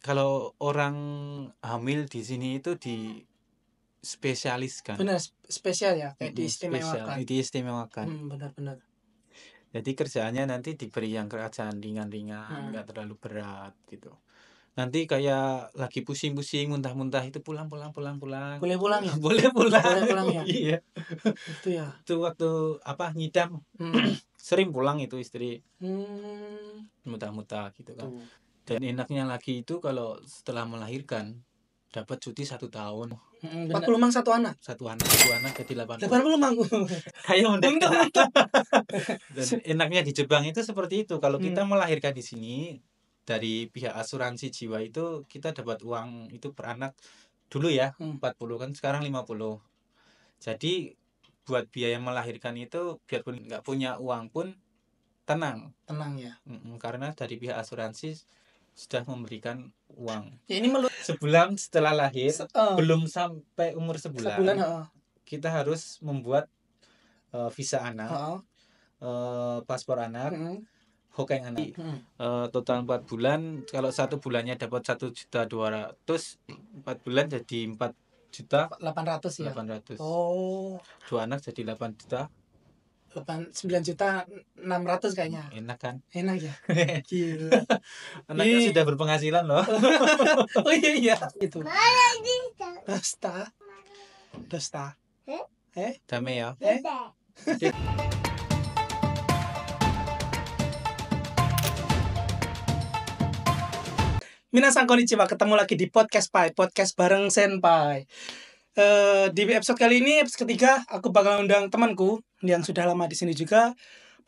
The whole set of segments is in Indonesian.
kalau orang hamil di sini itu spesialiskan. Benar, spesial ya, kayak Spesial, diistimewakan. Benar-benar. Jadi kerjaannya nanti diberi yang kerjaan ringan-ringan, nggak terlalu berat gitu. Nanti kayak lagi pusing-pusing, muntah-muntah itu pulang. Boleh pulang ya? Boleh pulang. Boleh pulang ya? Iya. Itu ya. Itu waktu ngidam sering pulang itu istri. Muntah-muntah gitu kan. Tuh. Dan enaknya lagi itu kalau setelah melahirkan dapat cuti 1 tahun. 40 mang satu anak jadi 80 mang. Kayak untung. Dan enaknya di Jepang itu seperti itu. Kalau kita melahirkan di sini dari pihak asuransi jiwa itu kita dapat uang itu per anak dulu ya 40 kan, sekarang 50. Jadi buat biaya melahirkan itu biarpun nggak punya uang pun tenang ya. Karena dari pihak asuransi sudah memberikan uang. Ya, ini sebulan setelah lahir, belum sampai umur sebulan kita harus membuat visa anak, paspor anak, Hokeng anak. Total 4 bulan. Kalau 1 bulannya dapat 1.200.000, 4 bulan jadi 4.800.000 ya. 800. Oh. 2 anak jadi 8.9.600.000 kayaknya. Enak kan? Enak ya. Gila. Anaknya sudah berpenghasilan loh. Oh iya. Itu. Dosta. Dame ya. Minasan konnichiwa, ketemu lagi di podcast bareng Senpai. Di episode kali ini, episode ketiga, aku bakal undang temanku yang sudah lama di sini juga,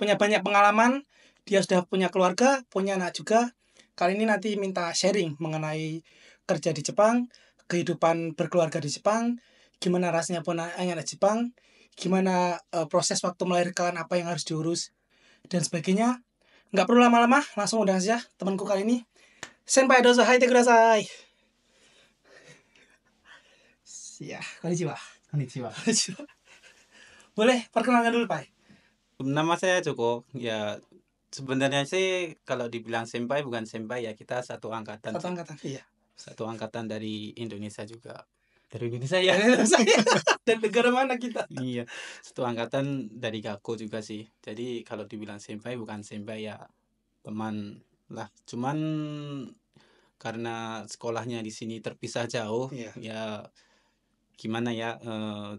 punya banyak pengalaman. Dia sudah punya keluarga, punya anak juga. Kali ini nanti minta sharing mengenai kerja di Jepang, kehidupan berkeluarga di Jepang, gimana rasanya punya anak di Jepang, gimana proses waktu melahirkan, apa yang harus diurus, dan sebagainya. Nggak perlu lama-lama, langsung undang saja temanku kali ini. Senpai dozo haite kudasai. Ya, konnichiwa. Boleh perkenalkan dulu, Pak? Nama saya Joko. Ya, sebenarnya sih kalau dibilang senpai bukan senpai ya, kita satu angkatan. Iya. Satu angkatan dari Indonesia juga. Dari Indonesia ya. Dan negara mana kita? Iya, satu angkatan dari Gakko juga sih. Jadi kalau dibilang senpai bukan senpai ya, teman lah. Cuman karena sekolahnya di sini terpisah jauh, ya gimana ya,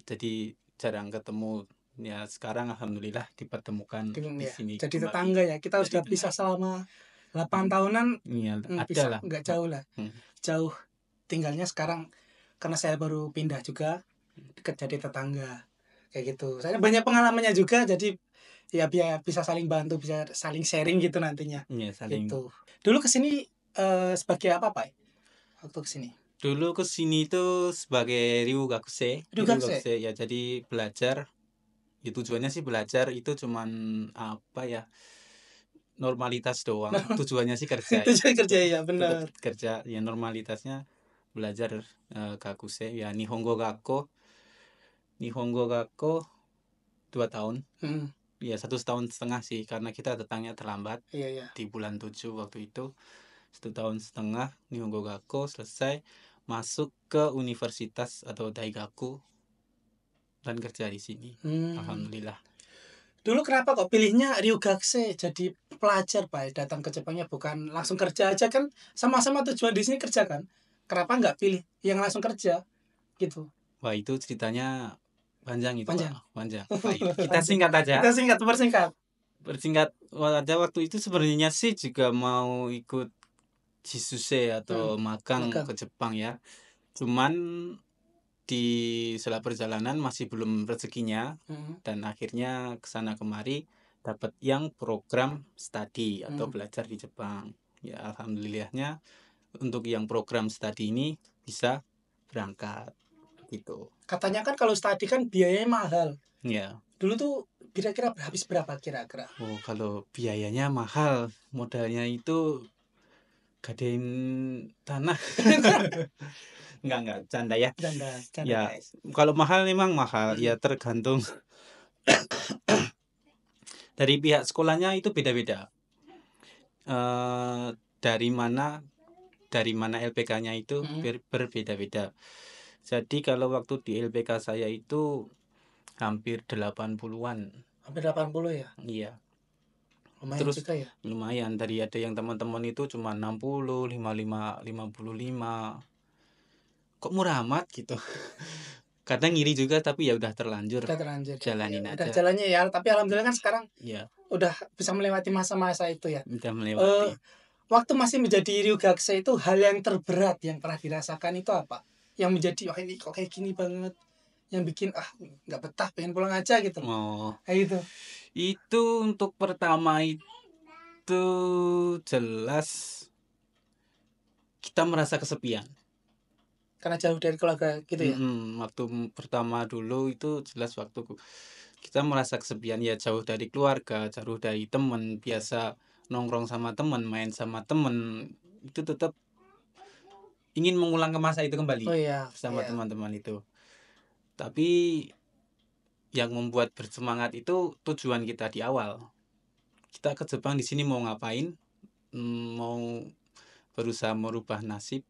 jadi jarang ketemu. Ya sekarang alhamdulillah dipertemukan di sini. Jadi tetangga ya. Kita sudah pisah selama 8 tahunan. Iya, ada lah. Nggak jauh lah. Jauh tinggalnya sekarang karena saya baru pindah juga, dekat jadi tetangga. Kayak gitu. Saya banyak pengalamannya juga, jadi ya biar bisa saling bantu, bisa saling sharing gitu nantinya. Iya, saling. Gitu. Dulu kesini sebagai apa, Pak? Waktu kesini? Dulu kesini itu sebagai Ryugakuse. Ya, jadi belajar. Ya, tujuannya sih belajar, itu cuman apa ya, normalitas doang. Tujuannya sih kerja. Tujuan kerja ya, benar. Kerja ya, normalitasnya belajar Gakuse ya, Nihongo Gakko 2 tahun. Ya 1,5 tahun sih, karena kita datangnya terlambat. Di bulan 7 waktu itu. 1,5 tahun Nihongo Gakko selesai, masuk ke universitas atau daigaku dan kerja di sini. Alhamdulillah. Dulu kenapa kok pilihnya Ryugakuse jadi pelajar, Pak? Datang ke Jepangnya bukan langsung kerja aja kan? Sama-sama tujuan di sini kerja kan? Kenapa nggak pilih yang langsung kerja gitu? Wah, itu ceritanya panjang itu. Panjang. Kita singkat aja. Persingkat aja. Waktu itu sebenarnya sih juga mau ikut jisuse atau magang ke Jepang ya. Cuman di sela perjalanan masih belum rezekinya, dan akhirnya kesana kemari dapat yang program studi atau belajar di Jepang. Ya alhamdulillahnya untuk yang program studi ini bisa berangkat gitu. Katanya kan kalau studi kan biayanya mahal. Ya. Dulu tuh kira-kira habis berapa kira-kira? Oh, kalau biayanya mahal, modalnya itu gadein tanah. Enggak, canda ya. Canda Ya, guys. kalau mahal memang mahal, ya tergantung. Dari pihak sekolahnya itu beda-beda. Dari mana dari mana LPK-nya itu berbeda-beda. Jadi kalau waktu di LPK saya itu hampir 80-an. Hampir 80 ya? Iya. Lumayan Terus juga ya. lumayan, dari ada yang teman-teman itu cuma 60, 55, 55. Kok murah amat gitu. Kadang ngiri juga, tapi ya udah terlanjur. Udah terlanjur ya. Jalanin Udah aja. jalannya ya, tapi alhamdulillah kan sekarang Iya, udah bisa melewati masa-masa itu ya. udah melewati. Waktu masih menjadi Ryugakse itu hal yang terberat yang pernah dirasakan itu apa? Yang menjadi wah ini kok kayak gini banget, yang bikin nggak betah pengen pulang aja gitu. Oh, Kayak gitu. itu untuk pertama itu jelas kita merasa kesepian. Karena jauh dari keluarga gitu ya. Waktu pertama dulu itu jelas waktu kita merasa kesepian, ya jauh dari keluarga, jauh dari teman, biasa nongkrong sama teman, main sama teman, itu tetap ingin mengulang ke masa itu kembali Oh iya, bersama iya. teman-teman itu. Tapi yang membuat bersemangat itu tujuan kita di awal. Kita ke Jepang di sini mau ngapain? Mau berusaha merubah nasib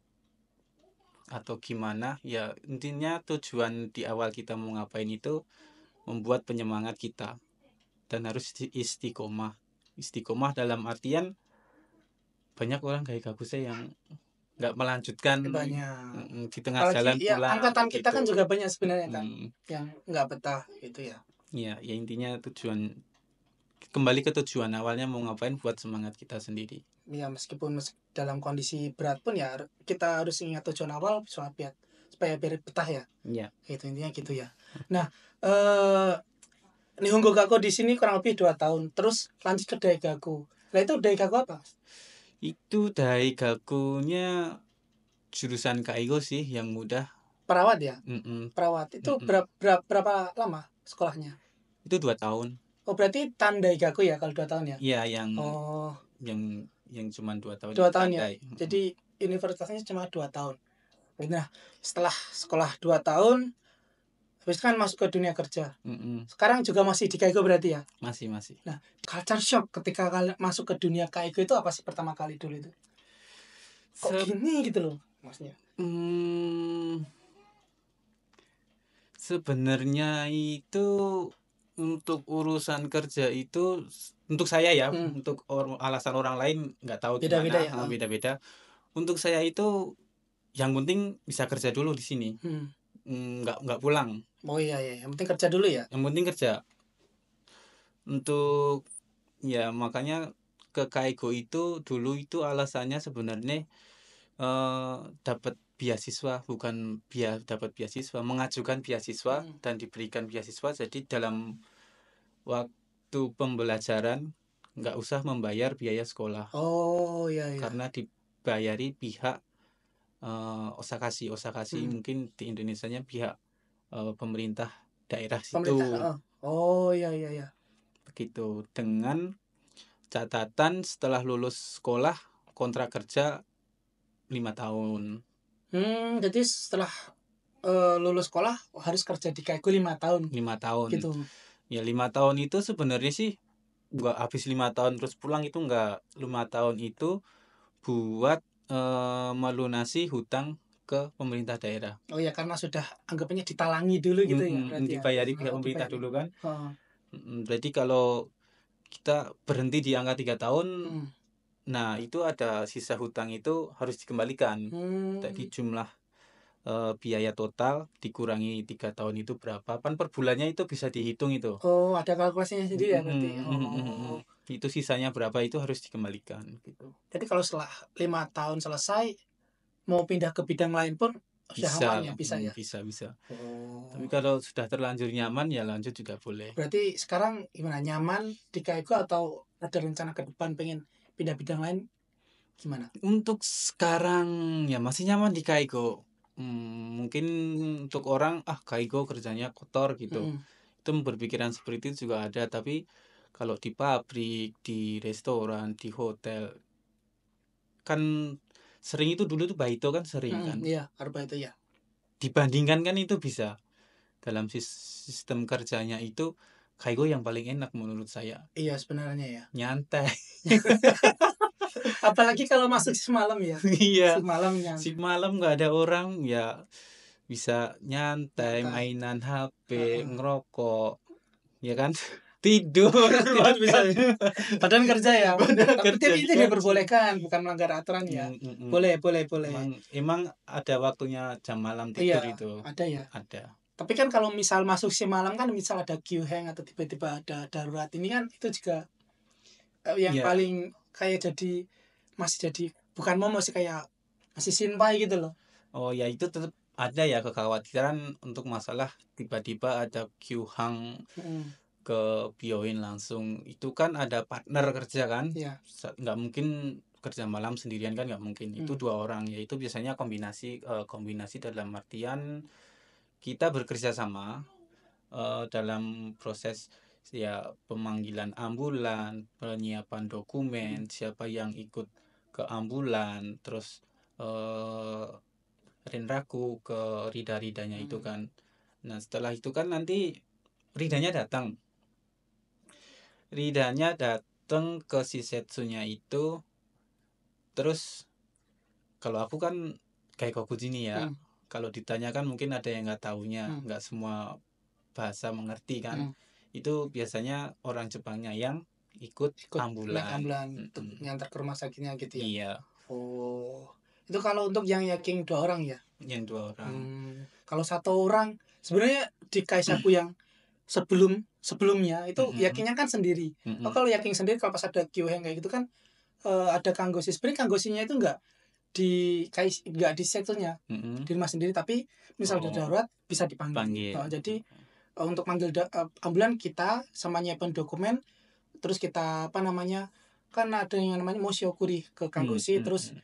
atau gimana? Ya intinya tujuan di awal kita mau ngapain itu membuat penyemangat kita, dan harus istiqomah. Istiqomah dalam artian banyak orang kayak saya yang nggak melanjutkan Banyak. di tengah Apalagi jalan ya pulang angkatan kita kan gitu. juga banyak sebenarnya kan yang nggak betah gitu ya. Ya intinya tujuan, kembali ke tujuan awalnya mau ngapain, buat semangat kita sendiri. Ya meskipun dalam kondisi berat pun ya kita harus ingat tujuan awal supaya biar betah ya. Ya. Itu intinya gitu ya. Nah, Nihongo Gakko di sini kurang lebih 2 tahun. Terus lanjut ke Daigaku. Nah itu Daigaku apa? Itu Daigakunya jurusan Kaigo sih, yang mudah. Perawat ya? Mm-mm. Perawat. Itu berapa lama sekolahnya? Itu 2 tahun. Oh berarti Daigaku ya kalau 2 tahun ya? Iya, Oh, yang cuma 2 tahun 2 tahun ya. Tandai. Jadi universitasnya cuma 2 tahun. Nah, setelah sekolah 2 tahun, habis itu kan masuk ke dunia kerja. Sekarang juga masih di Kaigo berarti ya? Masih. Nah, culture shock ketika kalian masuk ke dunia Kaigo itu apa sih pertama kali dulu itu? Kok gini gitu loh maksudnya? Sebenarnya itu untuk urusan kerja itu, untuk saya ya, untuk alasan orang lain nggak tahu Beda-beda gimana, ya. beda-beda. Untuk saya itu yang penting bisa kerja dulu di sini, nggak pulang. Oh iya, yang penting kerja dulu ya. Yang penting kerja. Untuk ya makanya ke Kaigo itu dulu itu alasannya sebenarnya dapat beasiswa, bukan dapat beasiswa, mengajukan beasiswa dan diberikan beasiswa. Jadi dalam waktu pembelajaran nggak usah membayar biaya sekolah. Oh iya. Karena dibayari pihak Osakashi mungkin di Indonesianya pihak pemerintah daerah situ. Oh iya. Begitu, dengan catatan setelah lulus sekolah kontrak kerja 5 tahun. Jadi setelah lulus sekolah harus kerja di Kaigo 5 tahun. 5 tahun. Gitu. Ya 5 tahun itu sebenarnya sih nggak habis 5 tahun terus pulang, itu nggak. 5 tahun itu buat melunasi hutang ke pemerintah daerah. Oh ya, karena sudah anggapannya ditalangi dulu gitu ya berarti. Dibayari pihak pemerintah dulu kan. Jadi kalau kita berhenti di angka 3 tahun, nah itu ada sisa hutang itu harus dikembalikan. Jadi jumlah biaya total dikurangi 3 tahun itu berapa, kan per bulannya itu bisa dihitung itu. Oh, ada kalkulasinya sendiri ya berarti. Itu sisanya berapa itu harus dikembalikan gitu. Jadi kalau setelah 5 tahun selesai mau pindah ke bidang lain pun bisa ya, bisa ya. Bisa. Tapi kalau sudah terlanjur nyaman ya lanjut juga boleh. Berarti sekarang gimana, nyaman di Kaigo atau ada rencana ke depan pengen pindah bidang lain gimana? Untuk sekarang ya masih nyaman di Kaigo. Mungkin untuk orang Kaigo kerjanya kotor gitu. Itu berpikiran seperti itu juga ada. Tapi kalau di pabrik, di restoran, di hotel, kan sering itu dulu tuh baito kan sering kan. Iya, itu ya. Dibandingkan kan itu bisa dalam sistem kerjanya itu Kaigo yang paling enak menurut saya. Iya sebenarnya ya. Nyantai. Apalagi kalau masuk shift malam ya. Iya. Shift malamnya. Shift malam nggak ada orang ya bisa nyantai, Nyantai. mainan HP, Heeh. ngerokok, ya kan? Tidur Tidur bisa. makan. Padahal kerja ya. Padahal Tapi kerja itu digaji. diperbolehkan, bukan melanggar aturan ya. Boleh. Emang ada waktunya jam malam tidur Iya, itu. ada ya. Ada. Tapi kan kalau misal masuk shift malam kan misal ada queue hang atau tiba-tiba ada darurat ini kan itu juga yang Iya. paling kayak masih jadi bukan mau masih kayak masih sinpai gitu loh. Oh ya itu tetap ada ya kekhawatiran untuk masalah tiba-tiba ada queue hang ke Bioin langsung. Itu kan ada partner kerja kan? Iya. Nggak mungkin kerja malam sendirian kan nggak mungkin. Itu 2 orang, yaitu biasanya kombinasi dalam artian kita bekerja sama dalam proses ya pemanggilan ambulan, penyiapan dokumen, siapa yang ikut ke ambulan, terus renraku ke rida-ridanya itu kan. Nah setelah itu kan nanti ridanya datang ke si setsunya itu. Terus kalau aku kan kayak Kokujini ya, kalau ditanyakan mungkin ada yang nggak tahunya, nggak semua bahasa mengerti kan. Itu biasanya orang Jepangnya yang ikut ambulan untuk nyantar ke rumah sakitnya gitu ya. Iya. Oh, itu kalau untuk yang yakin 2 orang ya. Yang 2 orang. Kalau 1 orang sebenarnya di Kaisaku yang sebelumnya itu yakinnya kan sendiri. Kalau yakin sendiri kalau pas ada QH kayak gitu kan ada kanggosi. Sebenarnya kanggosinya itu enggak di sektornya di rumah sendiri, tapi misal ada darurat bisa dipanggil. Jadi untuk manggil ambulan kita sama nyiapin dokumen, terus kita kan ada yang namanya moshokuri ke kanggosi, terus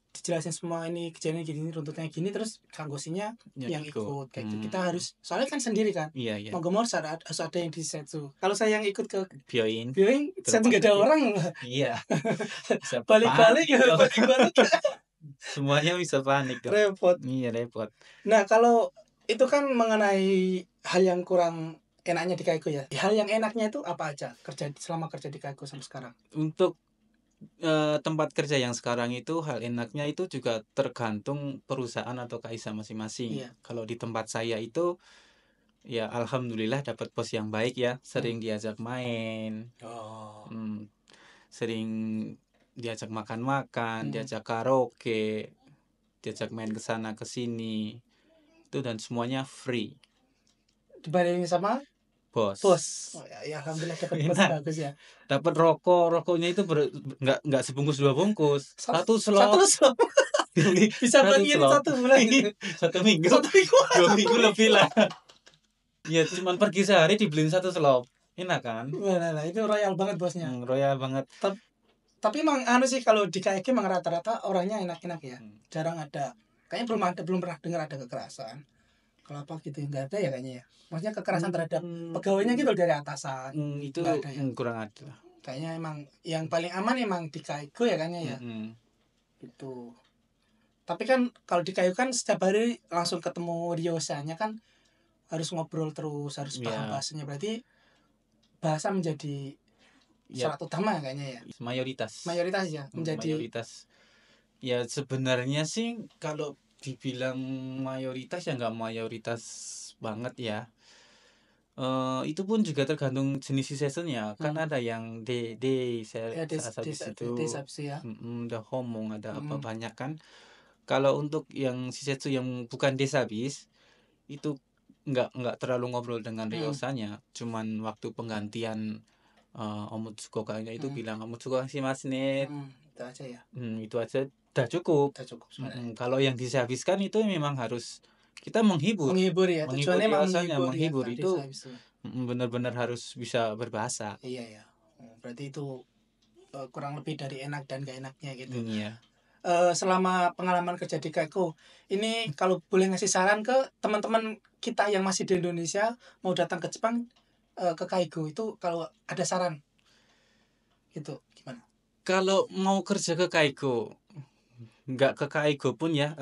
dijelasin semua ini kejadian gini, runtutnya gini, terus kanggosinya yang ikut kayak gitu. Kita harus soalnya kan sendiri kan. Iya. Mau gemar harus ada yang di setsu. Kalau saya yang ikut ke Bioin setsu nggak ada orang. Iya. Balik-balik. Semuanya bisa panik dong. Repot. Iya repot. Nah kalau itu kan mengenai hal yang kurang enaknya di Kaiku ya. Hal yang enaknya itu apa aja selama kerja di Kaiku sampai sekarang? Untuk tempat kerja yang sekarang itu hal enaknya itu juga tergantung perusahaan atau kaisa masing-masing. Kalau di tempat saya itu ya alhamdulillah dapat bos yang baik ya, sering diajak main, sering diajak makan-makan, diajak karaoke, diajak main ke sana ke sini, itu dan semuanya free. Dibandingin sama bos. Oh ya alhamdulillah dapat bos bagus ya. Dapat rokoknya itu nggak sebungkus 2 bungkus, satu slop. Bisa bagi 1 bulan gitu. 1 minggu. 2 minggu lebih lah. Ya cuman pergi sehari dibeliin 1 slop. Enak kan? Nah, itu royal banget bosnya. Royal banget. Tapi emang sih kalau di KIK emang rata-rata orangnya enak-enak ya. Jarang ada. Kayaknya belum pernah dengar ada kekerasan. Kalau apa gitu nggak ada ya kayaknya ya. Maksudnya kekerasan terhadap pegawainya gitu dari atasan. Itu ada ya. Kurang ada. Kayaknya emang yang paling aman emang di Kaiku ya kayaknya ya. Gitu. Tapi kan kalau di Kaiku kan setiap hari langsung ketemu Ryosanya kan harus ngobrol terus, harus paham bahasanya. Berarti bahasa menjadi syarat utama kayaknya ya. Mayoritas ya menjadi. Mayoritas. Ya sebenarnya sih kalau dibilang mayoritas ya nggak mayoritas banget ya. Itu pun juga tergantung jenis seasonnya. Kan ada yang habis itu udah ngomong ada apa banyak kan. Kalau untuk yang shisetsu yang bukan desabis itu nggak terlalu ngobrol dengan Ryosanya, cuman waktu penggantian Omotsuko kayaknya itu bilang Omotsuko shimasu ne. Itu aja ya. Itu aja udah cukup. Kalau yang dihabiskan itu memang harus kita menghibur ya. Tujuannya menghibur ya, itu benar-benar harus bisa berbahasa. Iya ya. Berarti itu kurang lebih dari enak dan gak enaknya gitu. Iya. Selama pengalaman kerja di Kaiku ini kalau boleh ngasih saran ke teman-teman kita yang masih di Indonesia mau datang ke Jepang ke Kaiku itu kalau ada saran gitu gimana? Kalau mau kerja ke Kaiku, nggak ke Kaiku pun ya,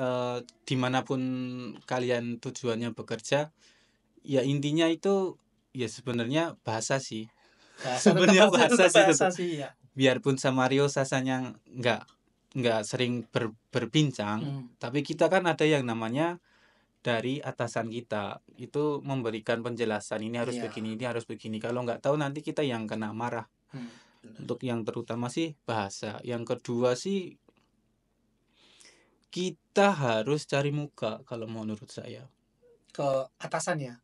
dimanapun kalian tujuannya bekerja, ya intinya itu ya sebenarnya bahasa sih. Sebenarnya bahasa sih. biarpun sama Rio Sasanya nggak sering berbincang, tapi kita kan ada yang namanya dari atasan kita itu memberikan penjelasan ini harus begini, ini harus begini. Kalau nggak tahu nanti kita yang kena marah. Untuk yang terutama sih bahasa. Yang kedua sih kita harus cari muka kalau menurut saya. Ke atasan ya.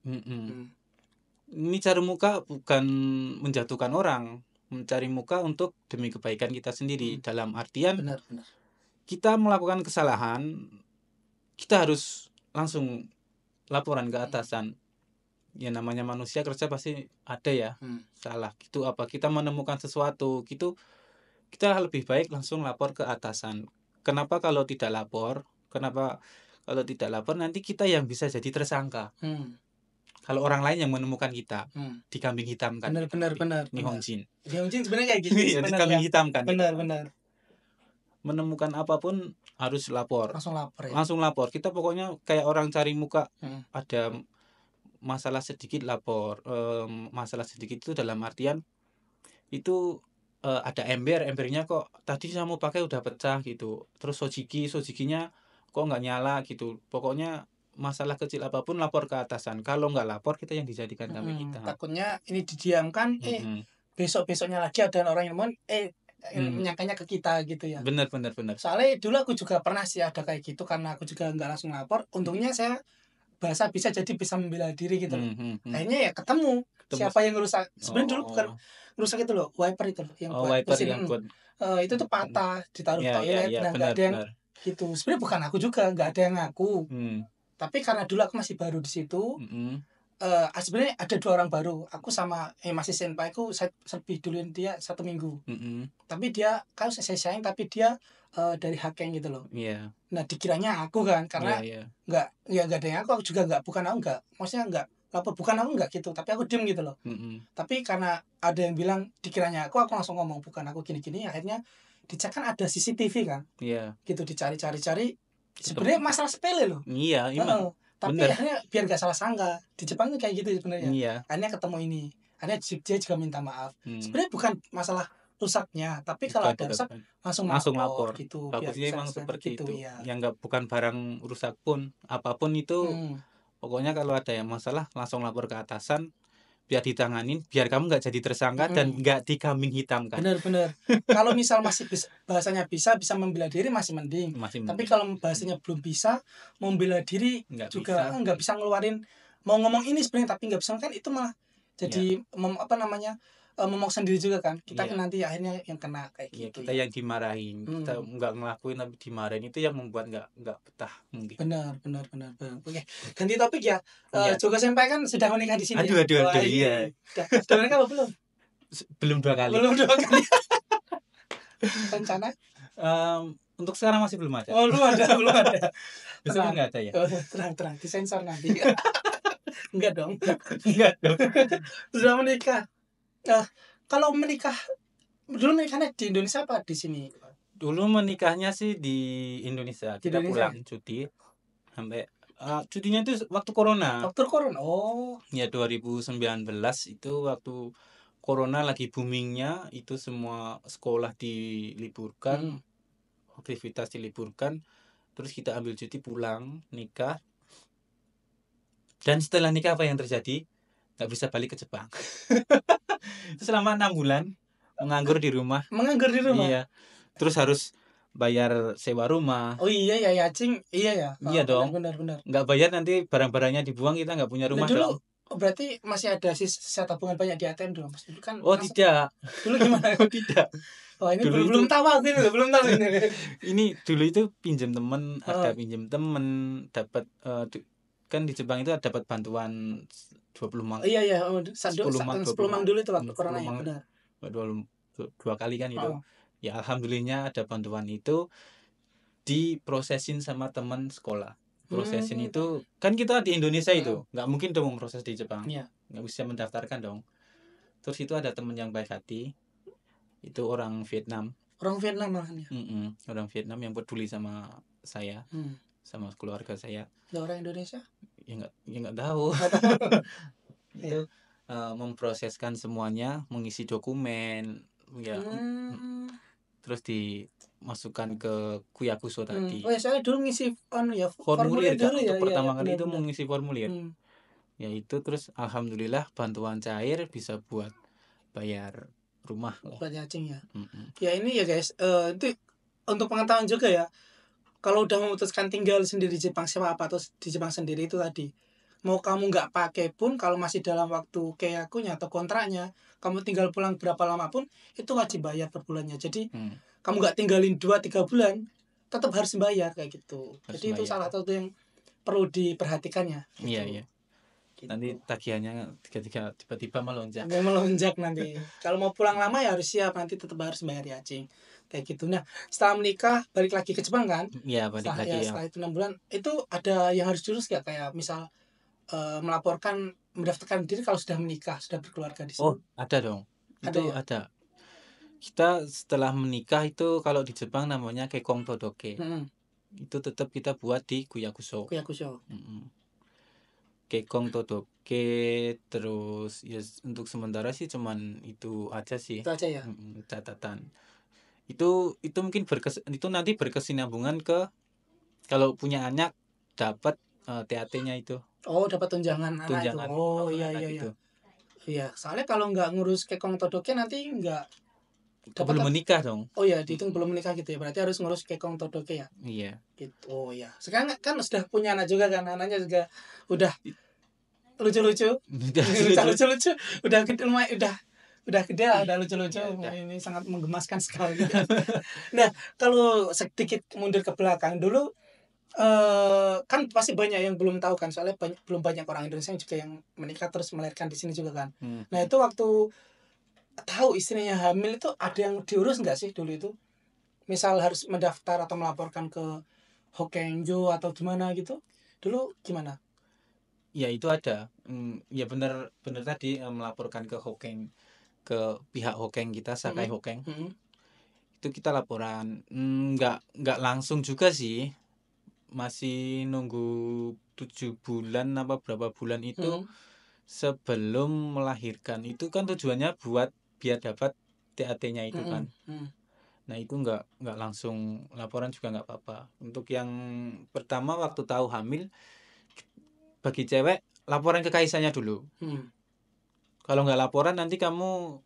Ini cari muka bukan menjatuhkan orang, mencari muka untuk demi kebaikan kita sendiri. Dalam artian Benar. kita melakukan kesalahan, kita harus langsung laporan ke atasan. Ya namanya manusia kerja pasti ada ya salah. Gitu apa kita menemukan sesuatu gitu, kita lebih baik langsung lapor ke atasan. Kenapa kalau tidak lapor? Kenapa kalau tidak lapor nanti kita yang bisa jadi tersangka. Kalau orang lain yang menemukan kita dikambing hitamkan. Benar. Nihonjin. Nihonjin sebenarnya kayak gitu. Dikambing hitamkan. Benar. Menemukan apapun harus lapor. Langsung lapor. Kita pokoknya kayak orang cari muka. Ada masalah sedikit lapor. Masalah sedikit itu dalam artian itu ada embernya kok tadi saya mau pakai udah pecah gitu. Terus sojikinya kok nggak nyala gitu. Pokoknya masalah kecil apapun lapor ke atasan. Kalau nggak lapor kita yang dijadikan kambing hitam. Takutnya ini didiamkan. Besok-besoknya lagi ada orang yang menyangkanya ke kita gitu ya. Benar. Soalnya dulu aku juga pernah sih ada kayak gitu karena aku juga nggak langsung lapor. Untungnya saya bahasa bisa membela diri gitu. Akhirnya ya ketemu siapa yang ngerusak. Sebenarnya dulu bukan ngerusak itu loh, wiper itu loh, yang buat mesin. Itu tuh patah ditaruh toilet, nggak ada yang gitu. Sebenarnya bukan aku juga, nggak ada yang ngaku. Tapi karena dulu aku masih baru di situ. Sebenarnya ada 2 orang baru, aku sama masih senpai aku, saya lebih duluin dia 1 minggu. Tapi dia kalau saya sayang tapi dia dari Hakeng gitu loh. Nah dikiranya aku kan karena nggak ada yang aku juga bukan aku maksudnya nggak lapor, bukan aku nggak gitu, tapi aku diem gitu loh. Tapi karena ada yang bilang dikiranya aku langsung ngomong bukan aku gini-gini, akhirnya dicek kan ada CCTV kan. Gitu dicari sebenarnya masalah sepele loh. Tapi akhirnya biar gak salah sangka, di Jepang tuh kayak gitu sebenarnya. Akhirnya ketemu ini, akhirnya dia juga minta maaf. Sebenarnya bukan masalah rusaknya, tapi kalau ada rusak langsung lapor gitu. Bagusnya emang seperti itu. Yang bukan barang rusak pun, apapun itu, pokoknya kalau ada yang masalah langsung lapor ke atasan, biar ditanganin, biar kamu nggak jadi tersangka dan nggak dikambing hitamkan. Benar. Kalau misal masih bahasanya bisa membela diri masih mending. Tapi kalau bahasanya belum bisa membela diri nggak bisa ngeluarin, mau ngomong ini sebenarnya tapi nggak bisa kan itu malah jadi memaksa sendiri juga kan. Kita kan nanti akhirnya yang kena kayak gitu. Kita yang dimarahin, kita nggak ngelakuin tapi dimarahin, itu yang membuat nggak betah mungkin. Benar. Oke, ganti topik ya. Juga Senpai kan sudah menikah di sini. Aduh, iya. Sudah menikah apa belum? Belum 2 kali. Rencana? Untuk sekarang masih belum ada. Oh, belum ada. Besok nggak ada ya? Terang, disensor nanti. Enggak dong. Enggak dong. Sudah menikah. Kalau dulu menikahnya di Indonesia apa di sini? Dulu menikahnya sih di Indonesia. Kita pulang cuti sampai cutinya itu waktu corona. Oh. Ya 2019 itu waktu corona lagi boomingnya, itu semua sekolah diliburkan, aktivitas diliburkan, terus kita ambil cuti pulang nikah. Dan setelah nikah apa yang terjadi? Nggak bisa balik ke Jepang. Itu selama 6 bulan menganggur di rumah. Iya. Terus harus bayar sewa rumah. Oh iya ya, Cing. Iya ya. Iya dong. Benar. Nggak bayar nanti barang-barangnya dibuang, kita nggak punya rumah dong. Berarti masih ada sisa tabungan banyak di ATM dong. Kan tidak. Dulu gimana? Tidak. Ini dulu belum tahu aku ini, belum tahu ini. Ini dulu itu pinjam temen, ada pinjam temen, dapat kan di Jepang itu dapat bantuan 20 mang. Iya 10 mang dulu itu waktu corona ya, benar. 2 kali kan itu. Ya alhamdulillahnya ada bantuan itu, diprosesin sama teman sekolah. Prosesin itu kan kita di Indonesia itu nggak mungkin dong proses di Jepang. Nggak bisa mendaftarkan dong. Terus itu ada teman yang baik hati, itu orang Vietnam malahan ya. Orang Vietnam yang peduli sama saya, sama keluarga saya. Orang Indonesia ya nggak tahu. Itu memproseskan semuanya, mengisi dokumen ya. terus dimasukkan ke Kuyakuso tadi. Oh ya, saya dulu ngisi Formulir Kak, dulu ya. untuk pertama kali benar, itu benar. mengisi formulir. Hmm. Ya itu terus alhamdulillah bantuan cair bisa buat bayar rumah lah. Buat nyacing ya. Mm-mm. Ya ini ya guys, itu untuk pengetahuan juga ya. Kalau udah memutuskan tinggal sendiri di Jepang sewa apa atau di Jepang sendiri itu tadi, mau kamu nggak pakai pun kalau masih dalam waktu kayak akunya atau kontraknya, kamu tinggal pulang berapa lama pun itu wajib bayar per bulannya. Jadi kamu nggak tinggalin 2-3 bulan, tetap harus bayar kayak gitu. Harus Jadi itu bayar. salah satu yang perlu diperhatikan ya. Gitu. Iya. Gitu. Nanti tagihannya tiba-tiba melonjak. Melonjak nanti. Kalau mau pulang lama ya harus siap, nanti tetap harus bayar yacing. Kayak gitu. Nah, setelah menikah balik lagi ke Jepang kan? Iya, balik lagi ya. Setelah itu 6 bulan itu ada yang harus diurus nggak, kayak misal melaporkan, mendaftarkan diri kalau sudah menikah, sudah berkeluarga di sini. Oh, ada dong. Itu ya? ada. Kita setelah menikah itu kalau di Jepang namanya Kekong Todoke. Itu tetap kita buat di Kuyakuso. Kekong Todoke, terus ya untuk sementara sih cuman itu aja sih. Itu aja ya. Catatan. Itu mungkin itu nanti berkesinambungan ke kalau punya anak dapat TAT-nya itu. Oh, dapat tunjangan anak itu. Oh, iya. Itu. Iya, soalnya kalau nggak ngurus Kekong Todoke nanti nggak dapat. Belum menikah dong. Oh ya, dihitung belum menikah gitu ya. Berarti harus ngurus Kekong Todoke ya. Iya. Gitu. Oh ya. Sekarang kan sudah punya anak juga kan, anaknya juga udah lucu-lucu. lucu-lucu. Udah gede, udah gede lah, udah lucu-lucu. Ini sangat menggemaskan sekali. Nah, kalau sedikit mundur ke belakang dulu, kan pasti banyak yang belum tahu kan, soalnya belum banyak orang Indonesia yang juga yang menikah terus melahirkan di sini juga kan. Nah itu waktu tahu istrinya hamil itu ada yang diurus nggak sih dulu itu? Misal harus mendaftar atau melaporkan ke Hokenjo atau gimana gitu? Dulu gimana? Ya itu ada. Ya benar tadi melaporkan ke Hokeng, ke pihak Hokeng kita, Sakai Hokeng. Itu kita laporan. Nggak langsung juga sih. Masih nunggu 7 bulan apa berapa bulan itu sebelum melahirkan. Itu kan tujuannya buat biar dapat TAT-nya itu kan. Nah itu nggak langsung laporan juga nggak apa-apa. Untuk yang pertama waktu tahu hamil, bagi cewek laporan ke kaisanya dulu. Kalau nggak laporan nanti kamu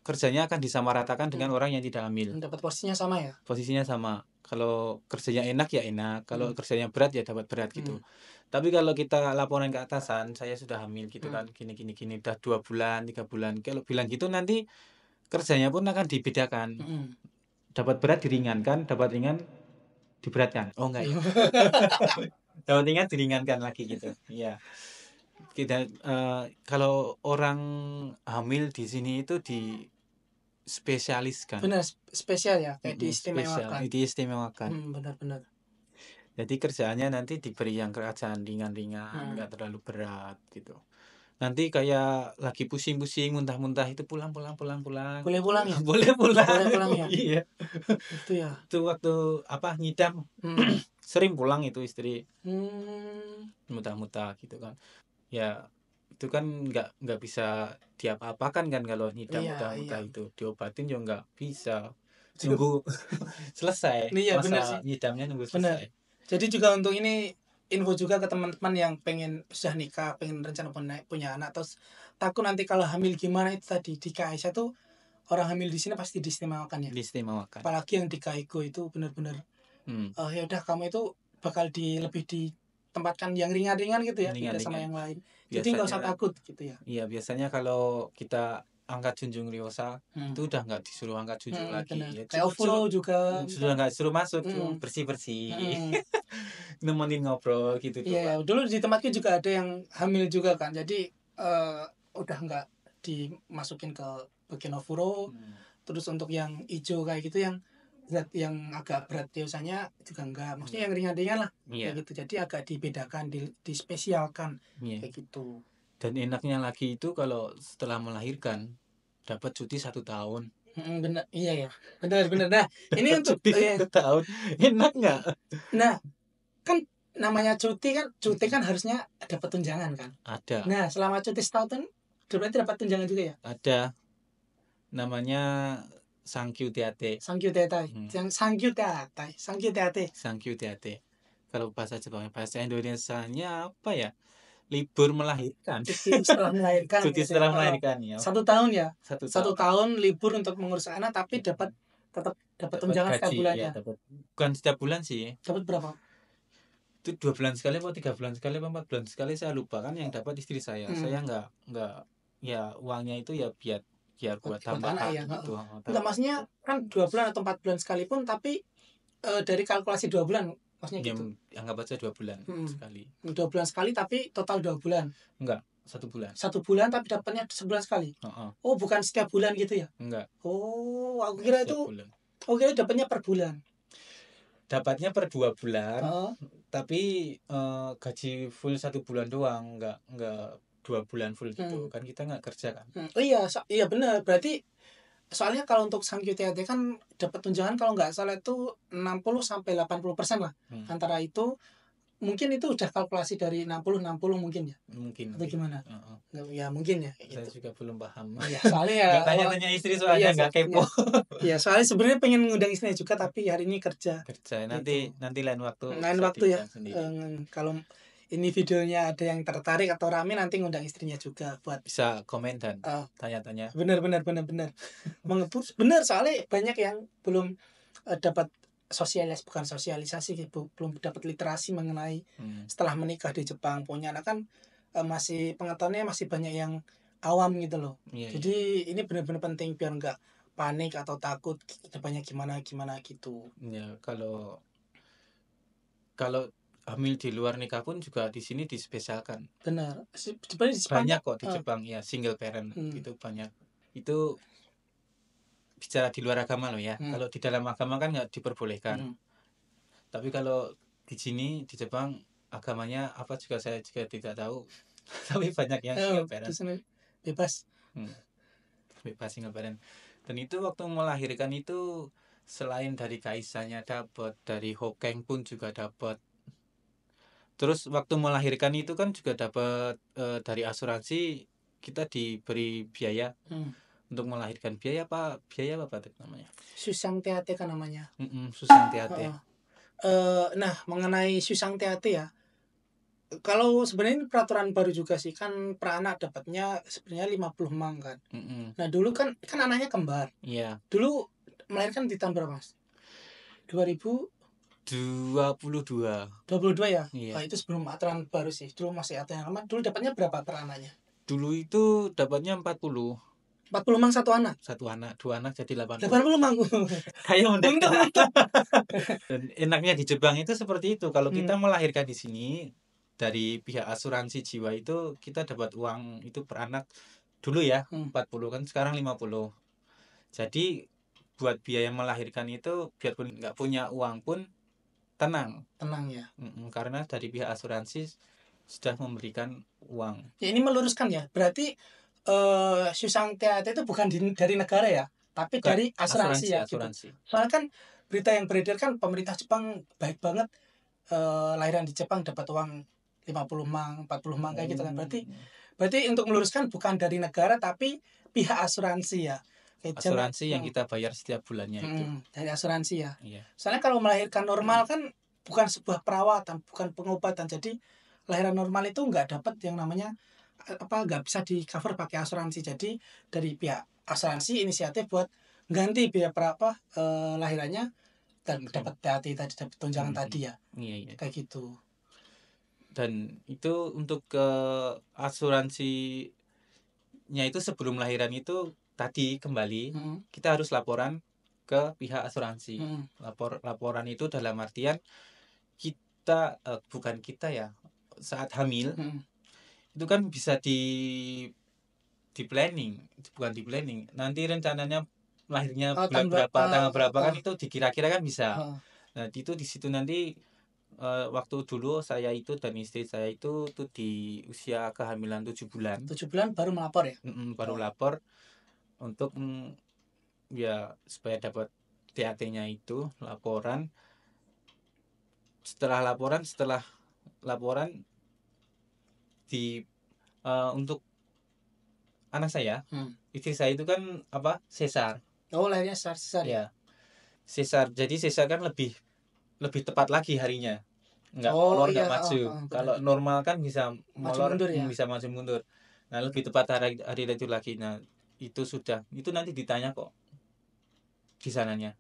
kerjanya akan disamaratakan dengan orang yang tidak hamil. Dapat posisinya sama ya? Posisinya sama. Kalau kerjanya enak ya enak, kalau kerjanya berat ya dapat berat gitu. Tapi kalau kita laporan ke atasan, saya sudah hamil gitu kan, gini udah 2 bulan 3 bulan, kalau bilang gitu nanti kerjanya pun akan dibedakan. Dapat berat diringankan, dapat ringan diberatkan. Oh enggak ya. Dapat ringan diringankan lagi gitu. Iya. Kita kalau orang hamil di sini itu di spesialiskan. Benar, spesial ya, kayak diistimewakan. Diistimewakan. Benar. Jadi kerjaannya nanti diberi yang kerjaan ringan-ringan, nggak terlalu berat gitu. Nanti kayak lagi pusing-pusing, muntah-muntah itu pulang. Boleh pulang ya? Boleh pulang ya? Iya. Itu ya. Itu waktu ngidam sering pulang itu istri. Muntah-muntah gitu kan. Ya itu kan nggak bisa diapa-apakan kan kalau ngidam muntah-muntah itu. Diobatin juga nggak bisa. Nunggu selesai. Masa ngidamnya nunggu selesai. Benar. Jadi juga untuk ini info juga ke teman-teman yang pengen sudah nikah, pengen rencana punya anak, terus takut nanti kalau hamil gimana, itu tadi di KAISA tuh orang hamil di sini pasti diistimewakan ya. Diistimewakan. Apalagi yang di Kaigo itu benar-benar ya udah kamu itu bakal lebih ditempatkan yang ringan-ringan gitu ya, tidak sama yang lain. Jadi nggak usah takut gitu ya. Iya, biasanya kalau kita angkat junjung Ryosa itu udah nggak disuruh angkat junjung lagi. Ya, kayak Ofuro juga sudah nggak disuruh masuk, bersih nemenin ngobrol gitu. Iya, dulu di tempatku juga ada yang hamil juga kan, jadi udah nggak dimasukin ke bagian Ofuro. Terus untuk yang hijau kayak gitu, yang agak berat biasanya juga enggak, maksudnya yang ringan-ringan lah kayak gitu. Jadi agak dibedakan, dispesialkan kayak gitu. Dan enaknya lagi itu kalau setelah melahirkan dapat cuti 1 tahun. Benar, iya ya, benar. Nah ini untuk cuti 1 tahun enak nggak? Nah kan namanya cuti kan harusnya dapat tunjangan kan. Ada. Nah selama cuti setahun berarti dapat tunjangan juga ya? Ada. Namanya Sangkyu THT. Sangkyu THT. Yang Sangkyu THT. Sangkyu THT. Sangkyu THT. Kalau bahasa Jepang, bahasa Indonesianya apa ya? Libur melahirkan. Cuti setelah melahirkan. Cuti setelah melahirkan ya. 1 tahun ya. 1 tahun libur untuk mengurus anak, tapi tetap dapat tunjangan setiap bulannya. Ya, bukan setiap bulan sih. Dapat berapa? Itu 2 bulan sekali atau 3 bulan sekali atau 4 bulan sekali, saya lupa. Kan yang dapat istri saya. Saya nggak ya, uangnya itu ya biar buat tambahan ya, gitu. Enggak, maksudnya kan 2 bulan atau 4 bulan sekalipun, tapi dari kalkulasi 2 bulan maksudnya gitu. Anggap aja 2 bulan sekali. 2 bulan sekali tapi total 2 bulan. Enggak, 1 bulan. 1 bulan tapi dapatnya sebulan sekali. Oh, bukan setiap bulan gitu ya? Enggak. Oh, aku kira itu. Aku kira dapatnya per bulan. Dapatnya per 2 bulan. Tapi gaji full 1 bulan doang, enggak 2 bulan full gitu. Kan kita nggak kerja kan. Oh iya, iya benar. Berarti soalnya kalau untuk Sangkyu THT kan dapat tunjangan kalau nggak salah itu 60-80% lah. Antara itu mungkin itu udah kalkulasi dari 60 mungkin ya. Mungkin. Atau gimana? Ya mungkin ya. Saya juga belum paham. Ya, soalnya ya. Tanya istri soalnya nggak kepo. Ya, soalnya sebenarnya pengen ngundang istrinya juga tapi hari ini kerja. Nanti lain waktu. Lain waktu ya. Kalau ini videonya ada yang tertarik atau rame, nanti ngundang istrinya juga buat bisa komen dan tanya-tanya. Benar. Benar, soalnya banyak yang belum dapat sosialisasi, belum dapat literasi mengenai setelah menikah di Jepang, punya anak kan masih pengetahuannya masih banyak yang awam gitu loh. Jadi ini benar-benar penting biar nggak panik atau takut depannya gimana gitu. Ya, kalau hamil di luar nikah pun juga di sini dispesialkan. Benar. Banyak kok di Jepang ya, single parent itu banyak. Itu bicara di luar agama loh ya. Kalau di dalam agama kan nggak diperbolehkan. Tapi kalau di sini di Jepang agamanya apa juga saya juga tidak tahu. Tapi banyak yang single parent. Bebas single parent. Dan itu waktu melahirkan itu selain dari kaisanya dapat, dari Hokeng pun juga dapat. Terus waktu melahirkan itu kan juga dapat dari asuransi, kita diberi biaya untuk melahirkan. Biaya apa namanya? Susang THT kan namanya. Susang THT. Nah, mengenai Susang THT ya, kalau sebenarnya ini peraturan baru juga sih, kan per anak dapatnya sebenarnya 50 mang kan. Nah, dulu kan anaknya kembar. Iya. Dulu melahirkan di tahun berapa, Mas? 2022 ya? Iya. Itu sebelum aturan baru sih. Dulu masih aturan yang lama. Dulu dapatnya berapa per anaknya? Dulu itu dapatnya 40 mang satu anak? 2 anak jadi 80 mang. Kayak untung. Dan enaknya di Jepang itu seperti itu. Kalau kita melahirkan di sini, dari pihak asuransi jiwa itu kita dapat uang itu per anak dulu ya 40 kan, sekarang 50. Jadi buat biaya melahirkan itu biarpun nggak punya uang pun tenang ya. Karena dari pihak asuransi sudah memberikan uang. Ya, ini meluruskan ya. Berarti Susang THT itu bukan dari negara ya, tapi dari asuransi ya. Asuransi. Gitu. Soalnya kan berita yang beredar kan pemerintah Jepang baik banget, lahiran di Jepang dapat uang 50 mang, 40 mang kayak gitu kan. Berarti untuk meluruskan bukan dari negara tapi pihak asuransi ya. Asuransi yang kita bayar setiap bulannya itu. Dari asuransi ya. Iya. Soalnya kalau melahirkan normal kan bukan sebuah perawatan, bukan pengobatan. Jadi lahiran normal itu nggak dapat yang namanya nggak bisa di cover pakai asuransi. Jadi dari pihak asuransi inisiatif buat ganti biaya lahirannya dan dapat THT tadi, dapat tunjangan tadi ya. Iya. Kayak gitu. Dan itu untuk ke asuransinya itu sebelum lahiran itu tadi kembali kita harus laporan ke pihak asuransi. Laporan itu dalam artian kita bukan kita ya, saat hamil itu kan bisa di planning, bukan di planning. Nanti rencananya lahirnya bulan berapa, tanggal berapa kan itu dikira-kira kan bisa. Nah, itu di situ nanti waktu dulu saya itu dan istri saya itu di usia kehamilan 7 bulan. 7 bulan baru melapor ya? Baru lapor untuk ya supaya dapat THT-nya itu, laporan. Setelah laporan di untuk anak saya, istri saya itu kan sesar. Oh, lahirnya sesar ya. Ya, sesar. Jadi sesar kan lebih tepat lagi harinya. Nggak molor, nggak maju. Kalau normal kan bisa molor, mundur ya. bisa maju mundur. Nah, lebih tepat hari itu lagi. Nah, itu nanti ditanya kok di sananya.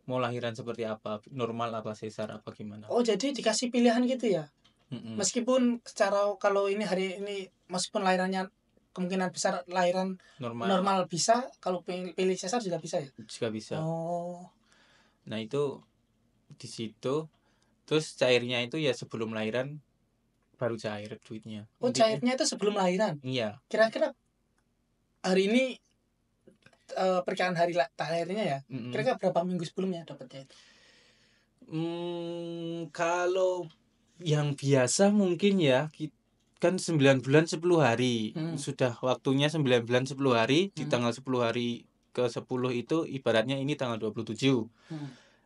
Mau lahiran seperti apa, normal apa sesar apa gimana. Oh, jadi dikasih pilihan gitu ya. Meskipun secara kalau ini hari ini meskipun lahirannya kemungkinan besar lahiran normal bisa, kalau pilih sesar juga bisa ya. Juga bisa. Oh. Nah, itu di situ terus cairnya itu ya sebelum lahiran baru cair duitnya. Oh, cairnya itu sebelum lahiran. Iya. Kira-kira hari ini perkiraan hari lahirnya ya. Kira-kira berapa minggu sebelumnya dapatnya itu? Kalau yang biasa mungkin ya kan 9 bulan 10 hari. Sudah waktunya 9 bulan 10 hari, di tanggal 10 hari ke 10 itu ibaratnya ini tanggal 27.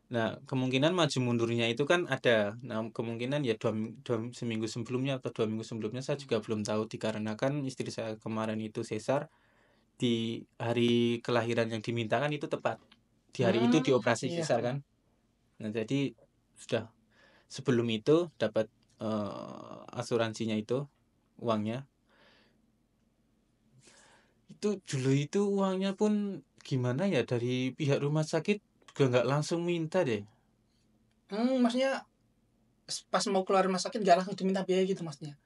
Nah, kemungkinan maju mundurnya itu kan ada. Nah, kemungkinan ya seminggu sebelumnya atau 2 minggu sebelumnya saya juga belum tahu, dikarenakan istri saya kemarin itu sesar di hari kelahiran yang dimintakan itu tepat. Di hari itu dioperasi sesar kan. Nah, jadi sudah sebelum itu dapat asuransinya itu uangnya. Itu dulu itu uangnya pun gimana ya, dari pihak rumah sakit juga nggak langsung minta deh. Maksudnya pas mau keluar rumah sakit nggak langsung diminta biaya gitu maksudnya?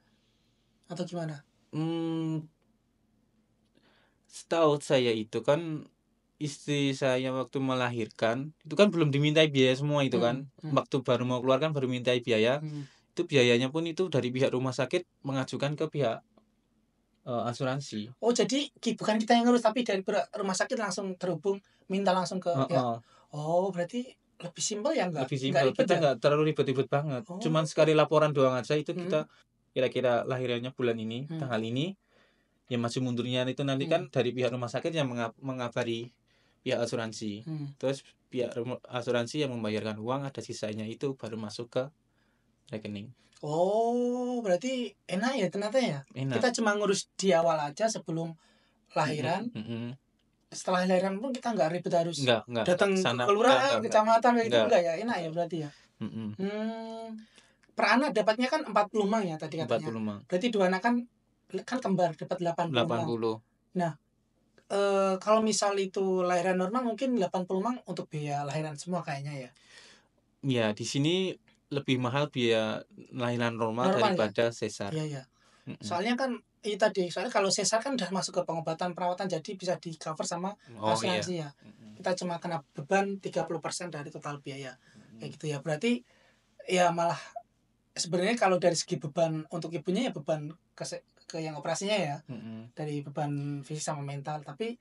Atau gimana? Setahu saya itu kan istri saya waktu melahirkan itu kan belum dimintai biaya semua itu kan. Waktu baru mau keluar kan baru mintai biaya. Itu biayanya pun itu dari pihak rumah sakit mengajukan ke pihak asuransi. Oh, jadi bukan kita yang ngurus tapi dari rumah sakit langsung terhubung minta langsung ke pihak. Oh, berarti lebih simpel ya enggak? Lebih simpel, kita nggak terlalu ribet-ribet banget. Cuman sekali laporan doang aja itu kita kira-kira lahirannya bulan ini, tanggal ini. Ya maju mundurnya itu nanti kan dari pihak rumah sakit yang mengabari pihak asuransi. Terus pihak asuransi yang membayarkan uang, ada sisanya itu baru masuk ke rekening. Oh, berarti enak ya ternyata ya. Enak. Kita cuma ngurus di awal aja sebelum lahiran. Setelah lahiran pun kita nggak ribet harus datang ke kelurahan, kecamatan gitu enggak ya. Enak ya berarti ya. Per anak dapatnya kan 40 mang ya tadi katanya. 40 mang. Berarti 2 anak kan kembar dapat 80 mang. Nah, kalau misal itu lahiran normal mungkin 80 mang untuk biaya lahiran semua kayaknya ya. Ya, di sini lebih mahal biaya lahiran normal daripada sesar. Iya. Soalnya kan itu tadi, soalnya kalau sesar kan udah masuk ke pengobatan perawatan jadi bisa di cover sama asuransi ya. Kita cuma kena beban 30% dari total biaya. Kayak gitu ya. Berarti ya malah sebenarnya kalau dari segi beban untuk ibunya ya beban ke yang operasinya ya. Dari beban fisik sama mental, tapi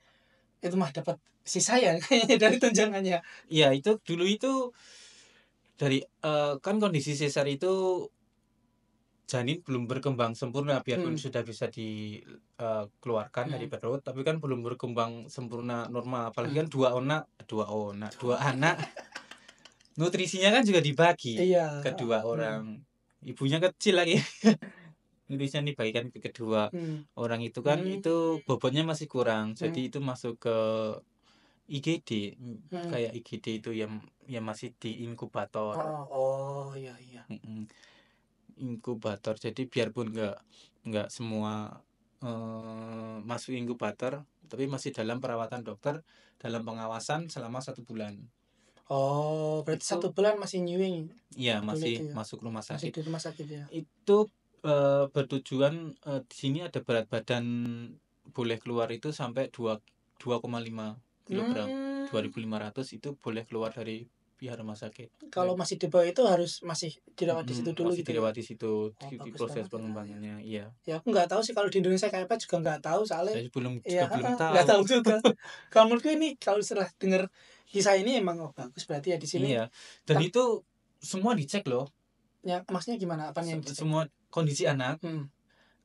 itu mah dapat sisa ya kayaknya dari tunjangannya. Iya, itu dulu itu dari kan kondisi sesar itu janin belum berkembang sempurna, biarpun sudah bisa dikeluarkan dari perut, tapi kan belum berkembang sempurna normal. Apalagi kan dua anak nutrisinya kan juga dibagi ke dua orang. Ibunya kecil lagi. Nutrisinya dibagikan ke kedua orang itu kan, itu bobotnya masih kurang. Jadi itu masuk ke IGD. Kayak IGD itu yang masih di inkubator. Iya. Inkubator, jadi biarpun nggak semua masuk inkubator, tapi masih dalam perawatan dokter, dalam pengawasan selama 1 bulan. Oh, berarti itu, 1 bulan masih nyuwing. Iya, masih masuk rumah sakit. Masih di rumah sakit ya. Itu bertujuan di sini ada berat badan boleh keluar itu sampai 2,5 kilogram. 2.500 itu boleh keluar dari pihak rumah sakit. Kalau masih di bawah itu harus masih dirawat di situ dulu gitu. Dirawat di situ, di proses pengembangannya. Iya. Ya aku nggak tahu sih kalau di Indonesia kayak apa, juga nggak tahu soalnya. Saya belum tahu. Nggak tahu juga. Kalau menurutku ini kalau setelah dengar kisah ini emang bagus berarti ya di sini. Iya. Dan itu semua dicek loh. Ya, maksudnya gimana? Apa yang dicek? Semua kondisi anak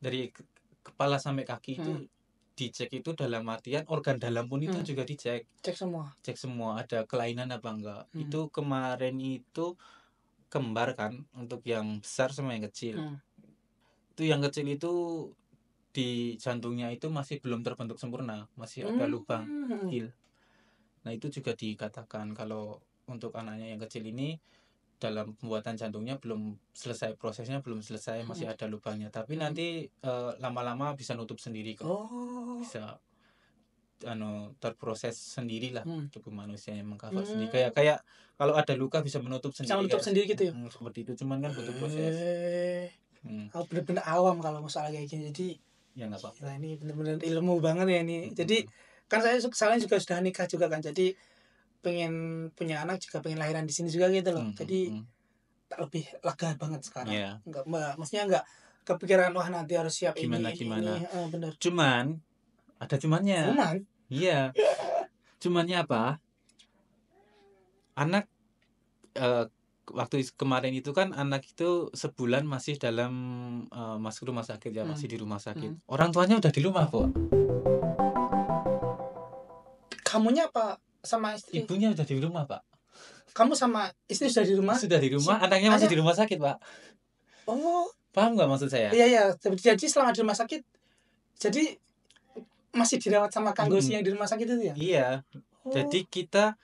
dari kepala sampai kaki itu dicek, itu dalam artian organ dalam pun itu juga dicek. Cek semua ada kelainan apa enggak. Itu kemarin itu kembar kan, untuk yang besar sama yang kecil. Itu yang kecil itu di jantungnya itu masih belum terbentuk sempurna, masih ada lubang kecil. Nah itu juga dikatakan kalau untuk anaknya yang kecil ini dalam pembuatan jantungnya belum selesai, prosesnya belum selesai, masih ada lubangnya, tapi nanti lama-lama bisa nutup sendiri kok. Bisa terproses sendiri lah tubuh manusia yang mengcover sendiri, kayak kalau ada luka bisa menutup sendiri, bisa menutup sendiri gitu ya. Seperti itu, cuman kan butuh proses. Aku bener-bener awam kalau masalah kayak gini, jadi ya nggak apa-apa. Nah, ini bener-bener ilmu banget ya ini. Jadi kan saya juga sudah nikah juga kan, jadi pengen punya anak juga, pengen lahiran di sini juga gitu loh. Jadi tak lebih lega banget sekarang. Maksudnya nggak kepikiran wah nanti harus siap gimana. ini. Bener. Cuman ada cumannya. Iya. Cumannya apa? Anak waktu kemarin itu kan anak itu sebulan masih dalam masuk rumah sakit ya, masih di rumah sakit. Orang tuanya udah di rumah kok. Kamunya apa sama istri? Ibunya udah di rumah, Pak. Kamu sama istri sudah di rumah? Sudah di rumah, anaknya masih di rumah sakit, Pak. Oh, paham nggak maksud saya? Iya. Jadi selama di rumah sakit, jadi masih dirawat sama kanggosi yang di rumah sakit itu ya? Iya. Jadi kita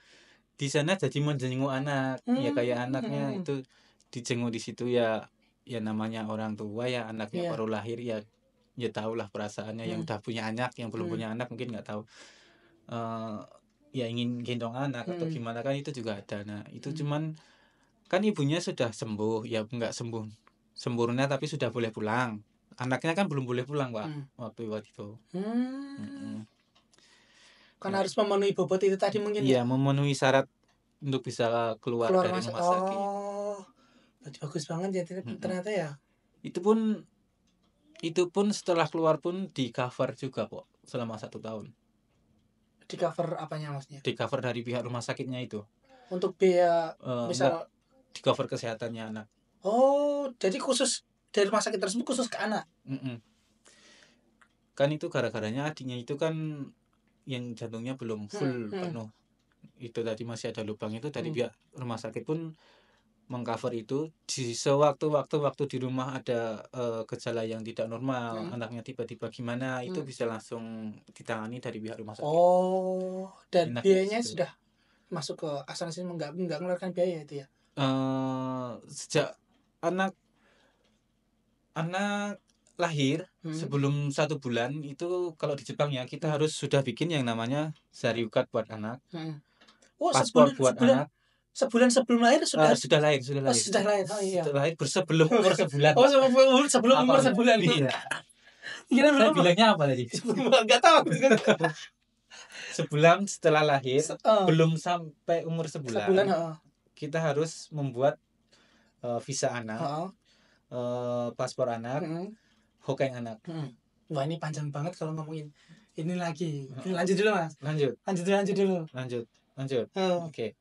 di sana jadi menjenguk anak, ya kayak anaknya itu dijenguk di situ ya namanya orang tua ya, anaknya baru lahir ya tahulah perasaannya. Yang udah punya anak, yang belum punya anak mungkin nggak tahu. Ya ingin gendong anak atau gimana kan, itu juga ada. Nah itu cuman kan ibunya sudah sembuh, ya nggak sembuh sempurna tapi sudah boleh pulang. Anaknya kan belum boleh pulang, Pak, waktu itu. Karena harus memenuhi bobot itu tadi mungkin. Iya, memenuhi syarat untuk bisa keluar dari rumah sakit. Berarti bagus banget ya ternyata ya. Itu pun setelah keluar pun di cover juga kok selama 1 tahun. Di cover apanya maksudnya? Di cover dari pihak rumah sakitnya itu. Untuk biaya misal di cover kesehatannya anak. Oh, jadi khusus dari rumah sakit tersebut khusus ke anak. Kan itu gara-garanya adiknya itu kan yang jantungnya belum full penuh. Itu tadi masih ada lubang, itu dari pihak rumah sakit pun mengcover itu. Di sewaktu-waktu di rumah ada gejala yang tidak normal, anaknya tiba-tiba gimana, itu bisa langsung ditangani dari pihak rumah sakit. Oh, dan biayanya sudah masuk ke asuransi, nggak mengeluarkan biaya itu ya? Sejak anak lahir sebelum 1 bulan itu, kalau di Jepang ya kita harus sudah bikin yang namanya Zaryukat buat anak. Paspor buat anak. Sebulan sebelum lahir sudah lahir. Oh, sudah lahir. Oh iya. Sudah lahir sebelum umur sebulan. Oh, sebelum umur sebulan. Iya. Saya bilangnya apa tadi? Enggak tahu. Sebulan setelah lahir, belum sampai umur sebulan. Kita harus membuat visa anak, paspor anak, hokeng anak. Wah, ini panjang banget kalau ngomongin ini lagi. Lanjut dulu, Mas. Lanjut dulu. Oke.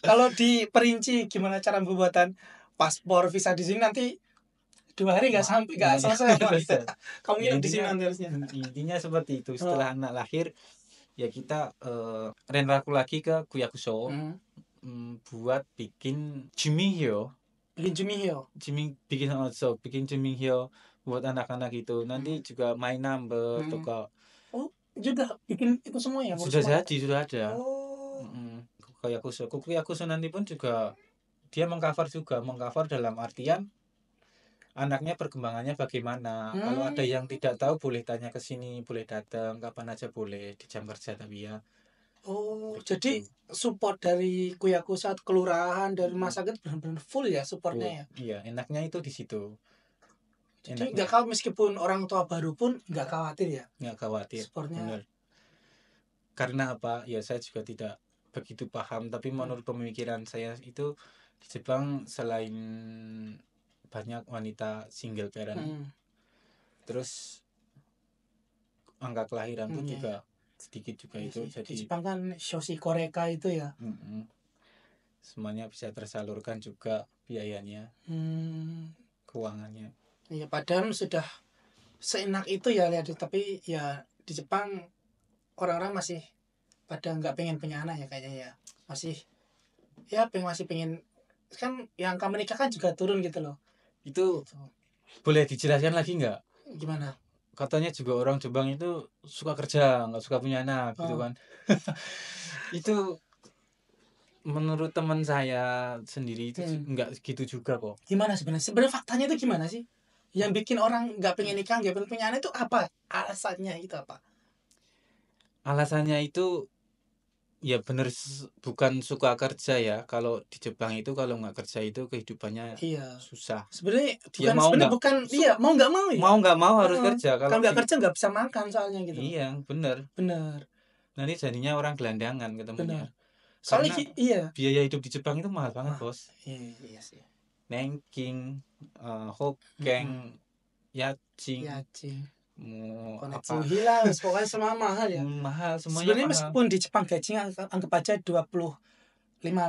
Kalau diperinci gimana cara pembuatan paspor visa di sini, nanti 2 hari nggak selesai. Kamu yang di sini nanti harusnya. Intinya seperti itu. Setelah anak lahir, ya kita renraku lagi ke Kuyakuso buat bikin Jumihyo. Bikin Jumihyo buat anak-anak itu. Nanti juga main number atau juga bikin itu semua ya? Sudah ada. Kuyakuso nanti pun juga dia mengcover dalam artian anaknya perkembangannya bagaimana. Kalau ada yang tidak tahu boleh tanya ke sini, boleh datang kapan aja, boleh di jam kerja tapi ya. Jadi support dari Kuyakuso, kelurahan, dari rumah sakit benar-benar full ya supportnya ya. Iya, enaknya itu di situ. Jadi nggak khawatir, meskipun orang tua baru pun nggak khawatir ya. Nggak khawatir. Supportnya. Benar. Karena apa? Ya saya juga tidak begitu paham, tapi menurut pemikiran saya itu di Jepang selain banyak wanita single parent, terus angka kelahiran pun juga sedikit juga itu. Jadi di Jepang kan Shoshi Koreka itu ya. Semuanya bisa tersalurkan juga biayanya, keuangannya. Ya padahal sudah seenak itu ya lihat, tapi ya di Jepang orang-orang masih pada nggak pengen punya anak ya kayaknya ya. Masih pengen kan yang angka menikah kan juga turun gitu loh. Itu boleh dijelaskan lagi nggak? Gimana? katanya juga orang Jepang itu suka kerja, nggak suka punya anak gitu kan. Itu menurut teman saya sendiri itu nggak gitu juga kok. Gimana sebenarnya? Sebenarnya faktanya itu gimana sih? Yang bikin orang nggak pengen nikah, nggak pengen punya anak itu apa? Alasannya itu apa? Alasannya itu ya bener bukan suka kerja ya. Kalau di Jepang itu kalau nggak kerja itu kehidupannya susah. Sebenarnya Dia bukan mau nggak mau ya. Mau nggak mau harus kerja. Kalau nggak kerja nggak bisa makan soalnya gitu. Iya bener. Nanti jadinya orang gelandangan ketemunya. Soalnya biaya hidup di Jepang itu mahal banget bos. Iya sih. Nenking, Hokeng, Yaching, Konetsuhi lah, pokoknya semua mahal ya. Mahal semuanya. Sebenarnya meskipun di Jepang gajinya anggap aja 25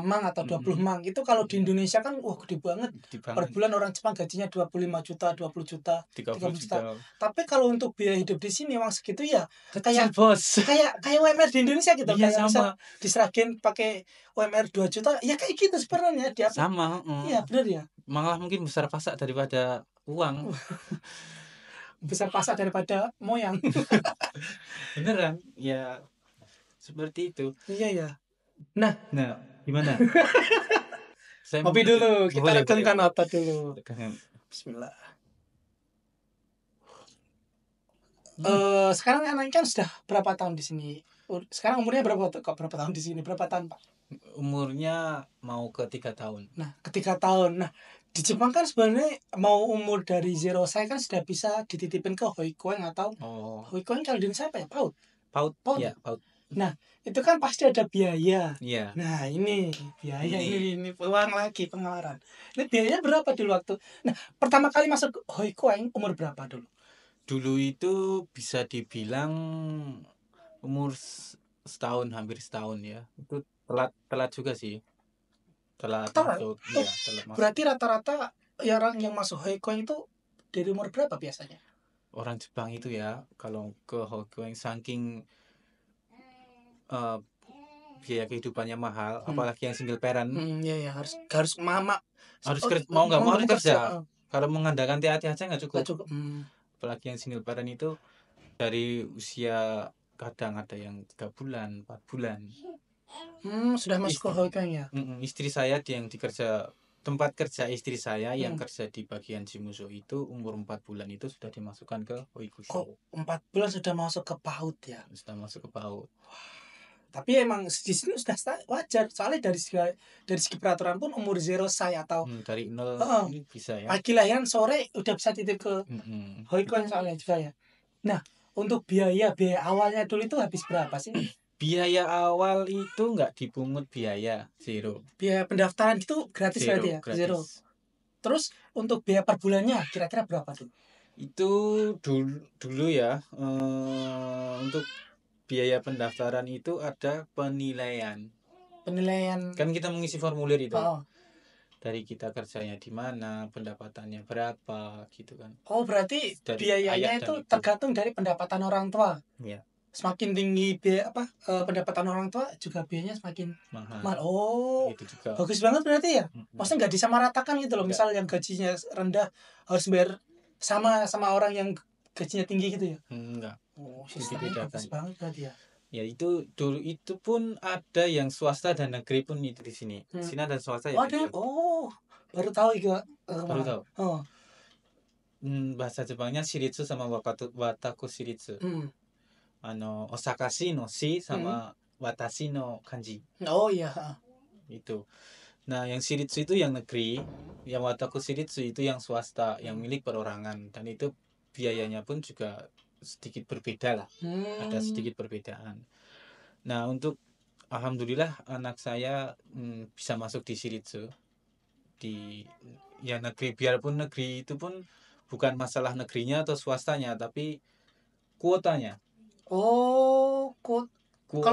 mang atau 20 mang, itu kalau di Indonesia kan wah gede banget. Per bulan orang Jepang gajinya 25 juta, 20 juta, 30 juta. Tapi kalau untuk biaya hidup di sini uang segitu ya kayak bos. Kayak UMR di Indonesia gitu. Iya, kayak sama. Bisa diseragin pakai UMR 2 juta, ya kayak gitu sebenarnya dia. Sama. Iya, benar ya. Malah mungkin besar pasak daripada uang. Besar pasak daripada moyang. Beneran ya seperti itu. Iya. Nah gimana? Saya kopi dulu, kita regangkan otot dulu. Bismillah. Sekarang anaknya kan sudah berapa tahun di sini? Sekarang umurnya berapa tahun di sini? Berapa tahun, Pak? Umurnya mau ke 3 tahun. Nah, ke 3 tahun. Nah, di Jepang kan sebenarnya mau umur dari 0 saya kan sudah bisa dititipin ke Hoikoeng atau Hoikoeng kalau di Indonesia apa ya? PAUD. Ya, PAUD. Nah, itu kan pasti ada biaya. Iya. Nah, ini biaya ini uang lagi pengeluaran. Ini biayanya berapa dulu waktu? Nah, pertama kali masuk Hoikoeng umur berapa dulu? Dulu itu bisa dibilang umur hampir setahun ya. Itu telat juga sih. Telat masuk. Iya, telat masuk. Berarti rata-rata orang yang masuk Hoikoeng itu dari umur berapa biasanya? Orang Jepang itu ya, kalau ke Hoikoeng saking biaya kehidupannya mahal, apalagi yang single parent. Iya, harus mama harus mau nggak mau harus kerja. Kalau mengandalkan THT aja nggak cukup. Apalagi yang single parent itu dari usia kadang ada yang 3 bulan, 4 bulan. Sudah masuk ke Hoikoeng ya. Istri saya yang tempat kerja istri saya yang kerja di bagian Jimusho itu umur 4 bulan itu sudah dimasukkan ke Hoikusho. 4 bulan sudah masuk ke PAUD ya. Sudah masuk ke PAUD. Tapi emang di sini sudah wajar soalnya dari segi peraturan pun umur 0 saya atau dari 0 ini bisa ya. Pagi lahiran sore udah bisa titip ke Hoikoeng soalnya juga ya. Nah, untuk biaya awalnya dulu itu habis berapa sih? Biaya awal itu nggak dipungut biaya, zero. Biaya pendaftaran itu gratis berarti ya? Gratis. Zero. Terus untuk biaya per bulannya kira-kira berapa dulu? Itu dulu ya, untuk biaya pendaftaran itu ada penilaian. Kan kita mengisi formulir itu. Dari kita kerjanya di mana, pendapatannya berapa, gitu kan. Berarti biayanya itu tergantung dari pendapatan orang tua. Iya. Semakin tinggi pendapatan orang tua juga biayanya semakin mahal. Gitu juga. Bagus banget berarti ya. Maksudnya nggak disamaratakan gitu loh. Misal yang gajinya rendah harus bayar sama orang yang gajinya tinggi gitu ya. Enggak. Sistemnya bagus banget berarti ya. Ya itu dulu itu pun ada yang swasta dan negeri pun itu di sini. Di sini ada swasta ya. Baru tahu juga. Baru tahu. Bahasa Jepangnya shiritsu sama wataku shiritsu. Osakashi no shi sama watashi no kanji. Iya. Itu. Nah, yang shiritsu itu yang negeri, yang wataku shiritsu itu yang swasta, yang milik perorangan, dan itu biayanya pun juga sedikit berbeda lah. Ada sedikit perbedaan. Nah, untuk alhamdulillah anak saya bisa masuk di shiritsu. Di ya negeri, biarpun negeri itu pun bukan masalah negerinya atau swastanya, tapi kuotanya. Kalau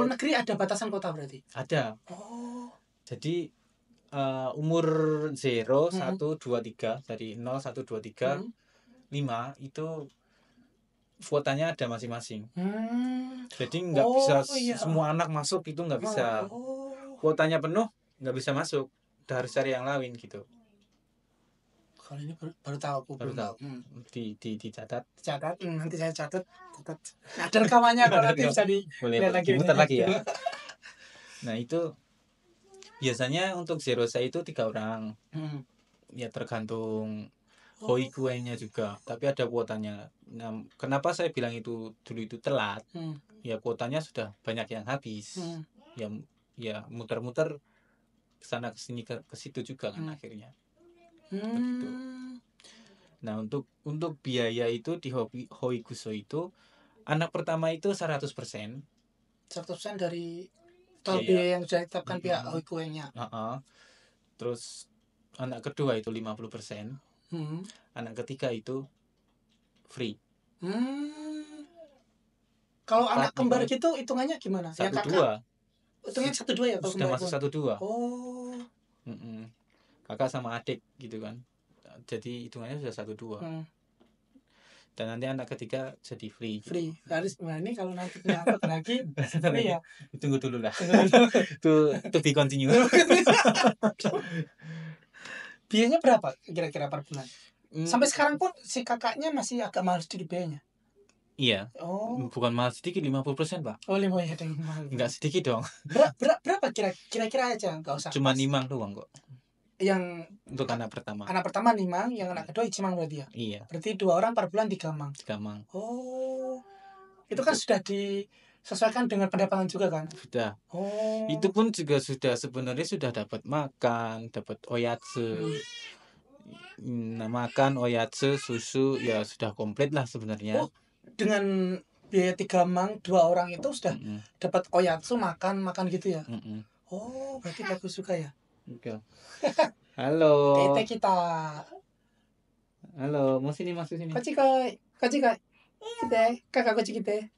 negeri ada batasan kota berarti? Ada. Jadi umur 0, 1, 2, 3 dari 0, 1, 2, 3, 5 itu kuotanya ada masing-masing. Jadi nggak bisa semua anak masuk itu nggak bisa. Kuotanya penuh nggak bisa masuk. Udah harus cari yang lain gitu. Kalau ini baru tahu, aku Baru belum tahu. Dicatat. Catat, nanti saya catat. Ada rekamannya kalau nanti bisa Boleh dilihat lagi. diputar lagi ya. Nah itu biasanya untuk zerosa itu 3 orang. Ya tergantung hoikuenya juga, tapi ada kuotanya. Nah, kenapa saya bilang itu dulu itu telat? Ya kuotanya sudah banyak yang habis. Ya muter-muter kesana kesini ke situ juga kan akhirnya. Begitu. Nah untuk biaya itu di hoikuso itu anak pertama itu 100%. 100% dari total biaya yang sudah ditetapkan pihak hoikuenya. Terus anak kedua itu 50%. Anak ketiga itu free. Kalau anak kembar gitu hitungannya gimana? 1-2. Hitungnya 1-2 ya kalau sudah kembar. masuk 1-2. Oh. Kakak sama adik gitu kan. Jadi hitungannya sudah 1-2. Dan nanti anak ketiga jadi free. Free. Harus ini kalau nanti nyangkut lagi free ya. Tunggu dulu lah. To be continue. Biayanya berapa kira-kira per bulan? Sampai sekarang pun si kakaknya masih agak mahal sedikit biayanya. Iya. Oh. Bukan mahal sedikit, 50%, Pak. Oh, 50 ya, mahal. Enggak sedikit dong. Berapa kira-kira aja, enggak usah. Cuma 5 doang kok. Yang untuk anak pertama. Anak pertama 5, yang anak kedua Icimang berarti ya? Iya. Berarti 2 orang per bulan 3 mang. 3 mang. Oh. Itu kan sudah disesuaikan dengan pendapatan juga kan? Sudah. Oh. Itu pun juga sudah sebenarnya sudah dapat makan, dapat oyatsu. Nah, makan, oyatsu, susu ya sudah komplit lah sebenarnya. Oh, dengan biaya 3 mang 2 orang itu sudah dapat oyatsu, makan gitu ya? Oh, berarti bagus juga ya? Oke. Halo. Tete kita. Halo, mau sini masuk sini. Koci. Kita, kakak koci kita.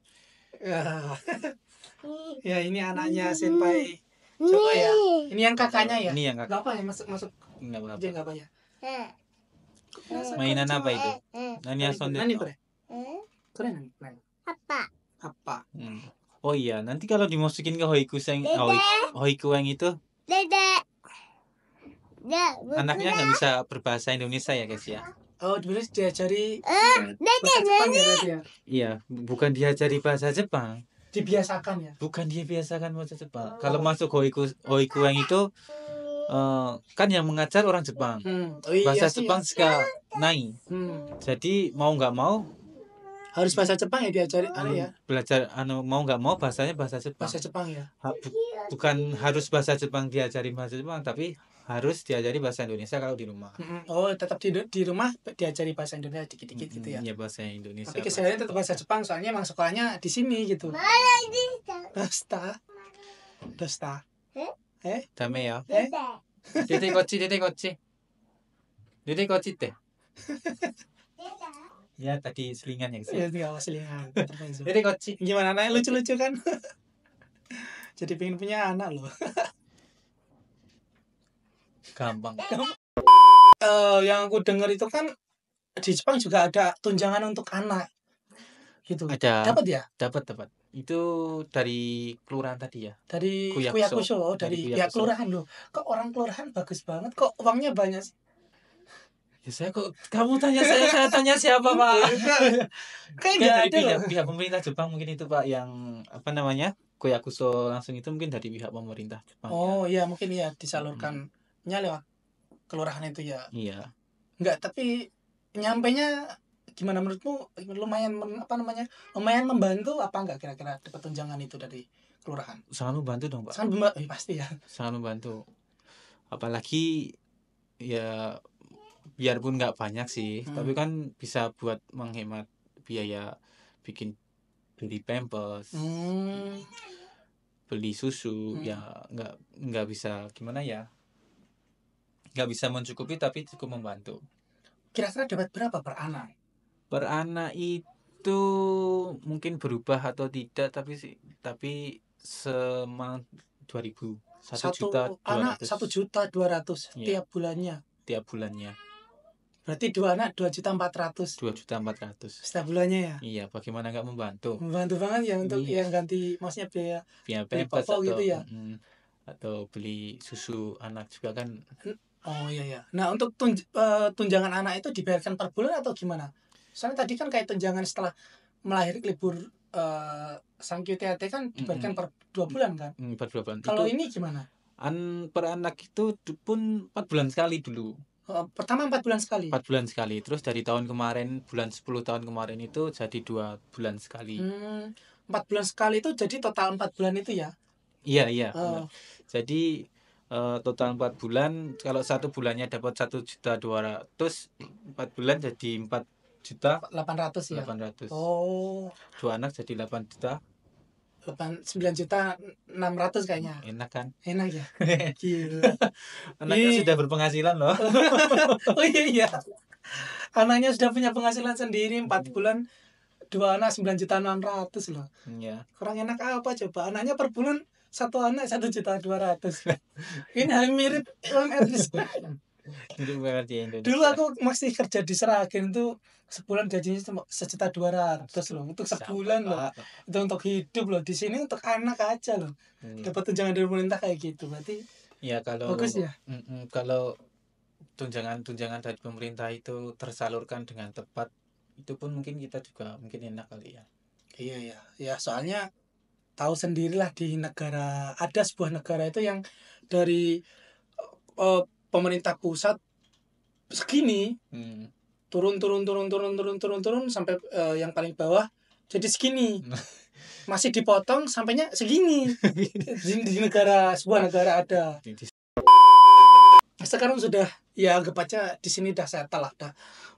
Ya, ini anaknya senpai. Coba ya. Ini yang kakaknya ya? Ini yang kakak. Gak apa ya masuk. Enggak apa-apa. Dia enggak apa ya? Mainan apa itu? Nanya sonde. Nani kore. Kore nani? Apa? Oh iya, nanti kalau dimasukin ke hoikueng itu anaknya nggak bisa berbahasa Indonesia ya guys ya. Oh, dulu diajari bahasa Jepang ya? Iya, bukan diajari bahasa Jepang. Dibiasakan ya? Bukan dibiasakan bahasa Jepang. Kalau masuk hoikueng itu kan yang mengajar orang Jepang. Bahasa Jepang suka naik. Jadi mau nggak mau harus bahasa Jepang ya diajari ya. Belajar mau nggak mau bahasanya bahasa Jepang. Bahasa Jepang ya. Bukan harus bahasa Jepang diajari bahasa Jepang, tapi harus diajari bahasa Indonesia kalau di rumah. Oh, tetap di rumah diajari bahasa Indonesia dikit-dikit gitu ya. Iya, bahasa Indonesia. Tapi keseharian tetap bahasa Jepang soalnya emang sekolahnya di sini gitu. Dosta. Dame ya. Dede koci teh. Ya tadi selingan ya. Iya, tinggal selingan. Dede koci. Gimana anaknya lucu-lucu kan? Jadi pengen punya anak loh. Gampang. Yang aku dengar itu kan di Jepang juga ada tunjangan untuk anak. Gitu. Ada. Dapat ya? Dapat. Itu dari kelurahan tadi ya. Dari Kuyakuso, dari pihak kelurahan loh. Kok orang kelurahan bagus banget, kok uangnya banyak sih? Ya saya kok kamu tanya saya tanya siapa Pak? Kayak nggak ada loh. Pihak pemerintah Jepang mungkin itu Pak yang apa namanya Kuyakuso langsung itu mungkin dari pihak pemerintah Jepang. Oh iya mungkin ya disalurkannya lewat kelurahan itu ya. Iya. Enggak, tapi nyampainya gimana menurutmu? Lumayan membantu apa enggak kira-kira dapat tunjangan itu dari kelurahan? Sangat membantu dong Pak. Sangat membantu, pasti ya. Sangat membantu. Apalagi ya biarpun nggak banyak sih, tapi kan bisa buat menghemat biaya bikin beli pampers, beli susu, ya nggak bisa gimana ya, nggak bisa mencukupi tapi cukup membantu. Kira-kira dapat berapa per anak? Per anak itu mungkin berubah atau tidak, tapi semang 2.000, 1.200.000. Anak 1.200.000 ya. tiap bulannya. Berarti 2 anak 2.400.000. 2.400.000 setiap bulannya ya. Iya, bagaimana nggak membantu? Membantu banget ya untuk yang ganti, maksudnya biaya pampers atau gitu ya. Atau beli susu anak juga kan Oh iya ya. Nah, untuk tunjangan anak itu dibayarkan per bulan atau gimana? Soalnya tadi kan kayak tunjangan setelah melahirkan libur sang QTAT kan dibayarkan per 2 bulan kan? Per 2 bulan. Kalau Itu ini gimana? per anak itu pun 4 bulan sekali dulu. Pertama 4 bulan sekali. 4 bulan sekali. Terus dari tahun kemarin, bulan 10 tahun kemarin itu jadi 2 bulan sekali. 4 bulan sekali itu jadi total 4 bulan itu ya? Iya, benar. Jadi total 4 bulan, kalau 1 bulannya dapat 1.200.000, 4 bulan jadi 4.800.000 ya. 800. Oh, 2 anak jadi 8 juta. 9.600.000 kayaknya. Enak kan? Enak ya. Gila. Anaknya sudah berpenghasilan loh. Oh iya. Anaknya sudah punya penghasilan sendiri 4 bulan 2 anak 9.600.000 loh. Iya. Kurang enak apa coba? Anaknya per bulan 1 anak 1.200.000. Ini hal mirip UMR di sana. Dulu aku masih kerja di Seragen tuh sebulan gajinya cuma 1.200.000 loh untuk sebulan loh. Itu untuk hidup loh. Di sini untuk anak aja loh. Dapat tunjangan dari pemerintah kayak gitu. Berarti ya kalau bagus ya. Kalau tunjangan dari pemerintah itu tersalurkan dengan tepat, itu pun mungkin kita juga mungkin enak kali ya. Iya ya. Ya soalnya tahu sendirilah di negara, ada sebuah negara itu yang dari pemerintah pusat segini turun sampai yang paling bawah jadi segini. Masih dipotong sampainya segini. di sebuah negara ada. Sekarang sudah ya anggap aja di sini udah settle lah, udah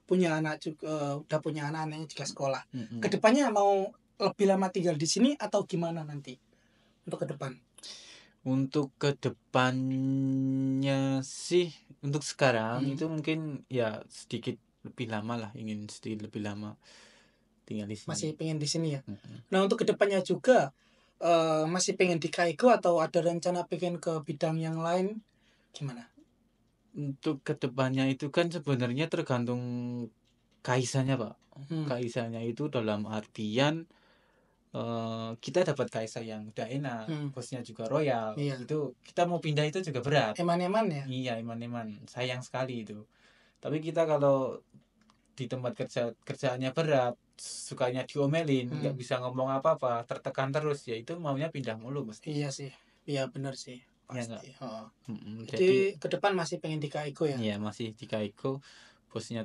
punya anak juga, udah punya anak-anaknya juga sekolah. Kedepannya mau lebih lama tinggal di sini atau gimana nanti untuk ke depan? Untuk kedepannya sih, untuk sekarang itu mungkin ya sedikit lebih lama lah, ingin sedikit lebih lama tinggal di sini. Masih pengen di sini ya. Nah untuk kedepannya juga masih pengen di Kaigo atau ada rencana pengen ke bidang yang lain gimana? Untuk kedepannya itu kan sebenarnya tergantung kaisanya Pak. Kaisanya itu dalam artian kita dapat kaisa yang udah enak, bosnya juga royal, itu kita mau pindah itu juga berat. Eman-eman ya? Iya, eman-eman, sayang sekali itu. Tapi kita kalau di tempat kerjaannya berat, sukanya diomelin, nggak bisa ngomong apa-apa, tertekan terus, ya itu maunya pindah mulu mesti. Iya sih, iya benar sih. Pasti. Ya, jadi ke depan masih pengen di Kaigo ya? Iya, masih di Kaigo. Bosnya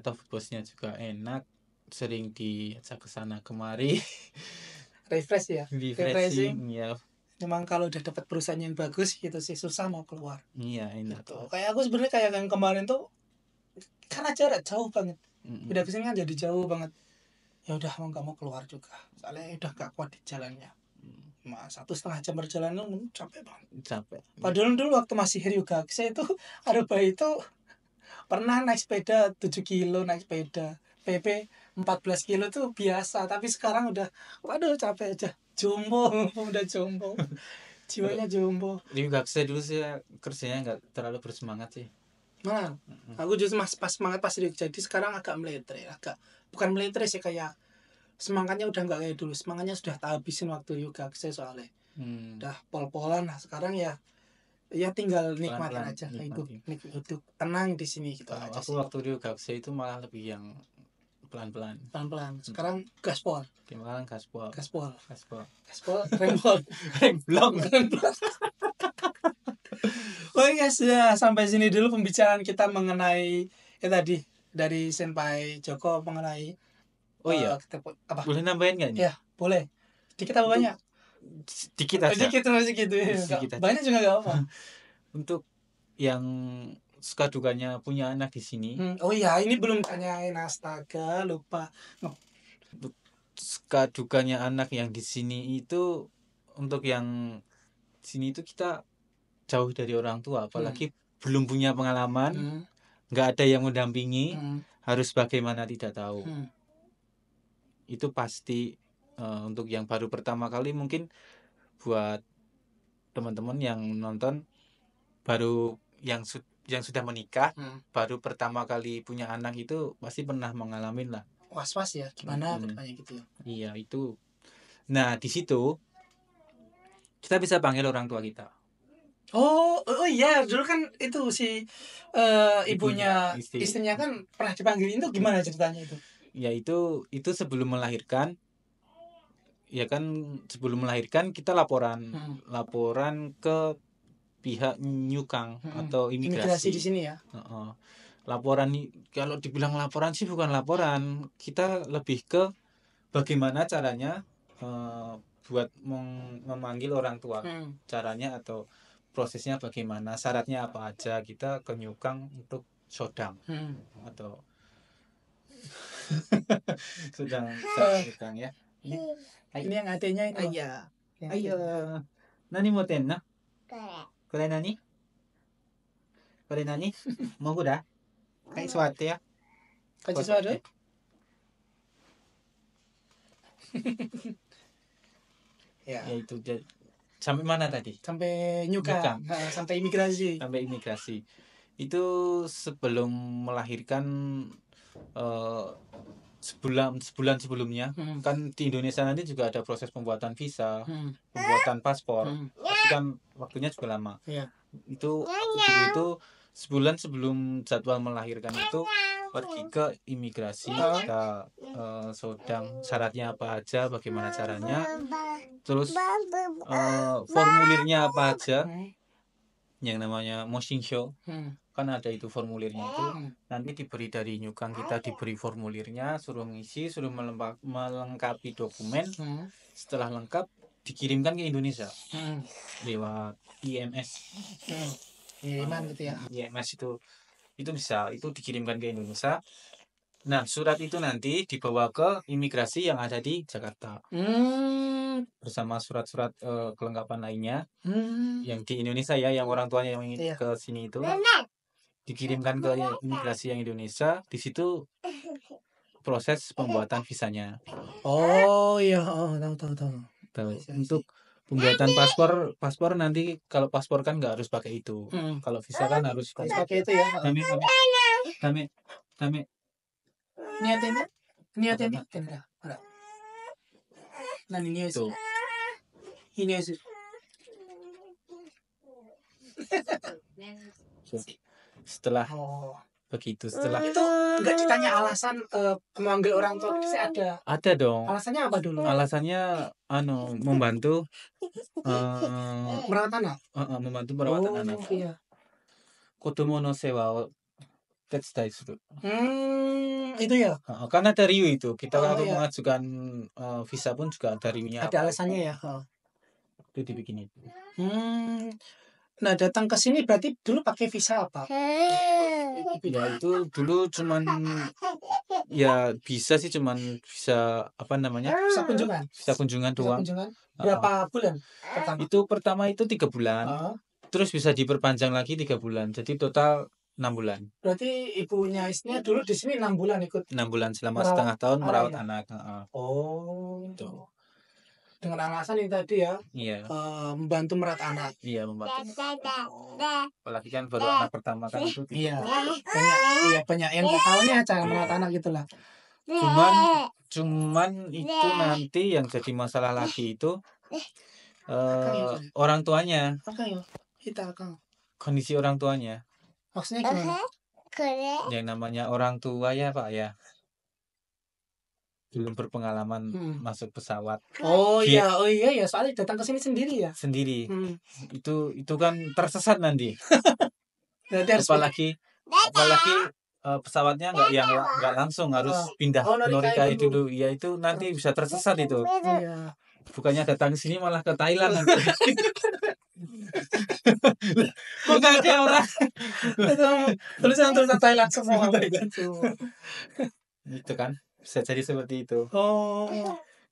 juga enak, sering diajak ke sana kemari. Refresh ya? Refreshing ya. Memang kalau udah dapat perusahaan yang bagus gitu sih susah mau keluar. Iya, enak gitu. Kayak aku sebenarnya kayak yang kemarin tuh karena jarak jauh banget. Udah kesini kan jadi jauh banget. Ya udah mau nggak mau keluar juga. Soalnya udah gak kuat di jalannya. 1,5 jam perjalanan capek banget. Padahal dulu waktu masih Ryugakusei itu Aruba itu pernah naik sepeda 7 kilo naik sepeda. PP 14 kilo tuh biasa. Tapi sekarang udah waduh capek aja. Jombo, udah jombo. Jiwanya jombo. Ryugakusei dulu sih kerjanya nggak terlalu bersemangat sih. Nah, aku justru pas semangat pas jadi sekarang agak meletre, bukan meletre sih, kayak semangatnya udah nggak kayak dulu. Semangatnya sudah tak habisin waktu Ryugakusei soalnya. Udah pol-polan. Nah sekarang ya tinggal nikmatin aja hidup tenang di sini gitu aja sih. Aku waktu Ryugakusei itu malah lebih yang pelan-pelan. Sekarang gaspol. Sekarang gaspol. Remblong. Oke guys, ya sampai sini dulu pembicaraan kita mengenai tadi dari Senpai Joko mengenai apa? Boleh nambahin nggak ini? Ya, boleh. Dikit apa banyak? Sedikit aja. Sedikit banyak juga nggak apa. Untuk yang suka dukanya punya anak di sini. Oh iya, ini belum tanyain, astaga, lupa. Untuk suka dukanya anak yang di sini itu, untuk yang sini itu kita jauh dari orang tua, apalagi belum punya pengalaman, nggak ada yang mendampingi, harus bagaimana tidak tahu. Itu pasti untuk yang baru pertama kali, mungkin buat teman-teman yang nonton baru yang sudah menikah, baru pertama kali punya anak itu pasti pernah mengalami lah. Was-was ya, gimana kedepannya gitu ya. Iya, itu. Nah, di situ kita bisa panggil orang tua kita. Oh iya, dulu kan itu si ibunya istri. istrinya kan pernah dipanggil itu, gimana ceritanya itu? Ya itu sebelum melahirkan, ya kan sebelum melahirkan kita laporan ke pihak nyukang atau Imigrasi di imigrasi. sini ya. Heeh. Laporan kalau dibilang laporan sih bukan laporan, kita lebih ke bagaimana caranya buat memanggil orang tua, caranya atau prosesnya bagaimana, syaratnya apa aja, kita ke nyukang untuk sodang atau sedang nyukang ya. Ini yang adanya itu. Ayah, ayo, nani mau tenna? Kore nani? Kore nani? Mau kuda? Kayak suatu ya. Kaji suara. Ya. Ya itu sampai mana tadi? Sampai nyukang. Sampai imigrasi. Sampai imigrasi. Itu sebelum melahirkan sebulan sebelumnya kan di Indonesia nanti juga ada proses pembuatan visa, pembuatan paspor. Pasti kan waktunya juga lama. Itu sebulan sebelum jadwal melahirkan itu pergi ke imigrasi, kita sodang syaratnya apa aja, bagaimana caranya, terus formulirnya apa aja, yang namanya motion show. Kan ada itu formulirnya itu, nanti diberi dari nyukang, kita diberi formulirnya, suruh ngisi, suruh melengkapi dokumen. Setelah lengkap dikirimkan ke Indonesia lewat IMS. Kiriman gitu ya. IMS itu bisa, itu dikirimkan ke Indonesia. Nah, surat itu nanti dibawa ke imigrasi yang ada di Jakarta bersama surat-surat kelengkapan lainnya yang di Indonesia ya, yang orang tuanya yang ingin ke sini itu dikirimkan ke imigrasi yang Indonesia. Di situ proses pembuatan visanya. Oh iya, tahu. Untuk pembuatan paspor nanti, kalau paspor kan nggak harus pakai itu. Kalau visa kan harus pakai itu ya. Kami niatnya nah ini itu. Ini sih. Setelah begitu, setelah itu nggak ditanya alasan memanggil orang tua itu ada dong. Alasannya apa dulu? Alasannya membantu merawat anak. Membantu merawat anak. Iya. Kodomo no sewa o tetsutai suru. Itu ya. Karena ada riu itu, kita kalau mengajukan visa pun juga ada riunya. Ada alasannya ya. Itu dibikin itu. Nah, datang ke sini berarti dulu pakai visa apa? Ya itu dulu cuman ya bisa sih, cuman bisa apa namanya? Visa kunjungan doang. Berapa bulan pertama? Itu pertama itu 3 bulan. Terus bisa diperpanjang lagi 3 bulan. Jadi total 6 bulan. Berarti ibunya istrinya dulu di sini 6 bulan ikut. 6 bulan selama setengah tahun merawat anak. Itu. Dengan alasan ini tadi ya. Iya. Membantu merawat anak. Iya, membantu. Apalagi kan baru anak pertama kan itu. Iya. Banyak yang tahunya cara merawat anak gitulah. Cuman itu nanti yang jadi masalah lagi itu orang tuanya. Kondisi orang tuanya. Maksudnya gimana? Yang namanya orang tua ya Pak ya, belum berpengalaman masuk pesawat. Oh iya ya, soalnya datang ke sini sendiri ya. Sendiri. Itu kan tersesat nanti. apalagi pesawatnya nggak langsung, harus pindah ke Norika dulu. Ya itu nanti bisa tersesat itu. Iya. Bukannya datang ke sini malah ke Thailand nanti. Kok gak ada orang? Tulisan Thailand semua. Itu kan bisa jadi seperti itu.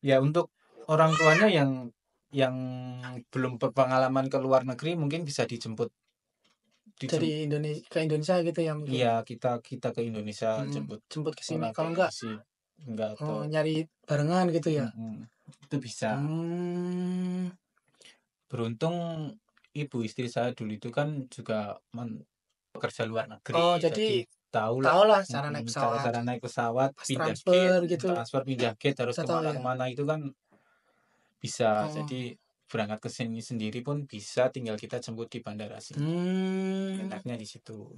Ya untuk orang tuanya yang belum berpengalaman ke luar negeri mungkin bisa dijemput dari ke Indonesia gitu ya mungkin. Iya, kita ke Indonesia jemput ke sini. Kalau enggak nyari barengan gitu ya. Itu bisa. Beruntung ibu istri saya dulu itu kan juga bekerja luar negeri. Jadi tahu lah cara naik pesawat, pindah gate harus kemana-mana itu kan bisa. Jadi berangkat ke sini sendiri pun bisa, tinggal kita jemput di bandara sini. Enaknya di situ.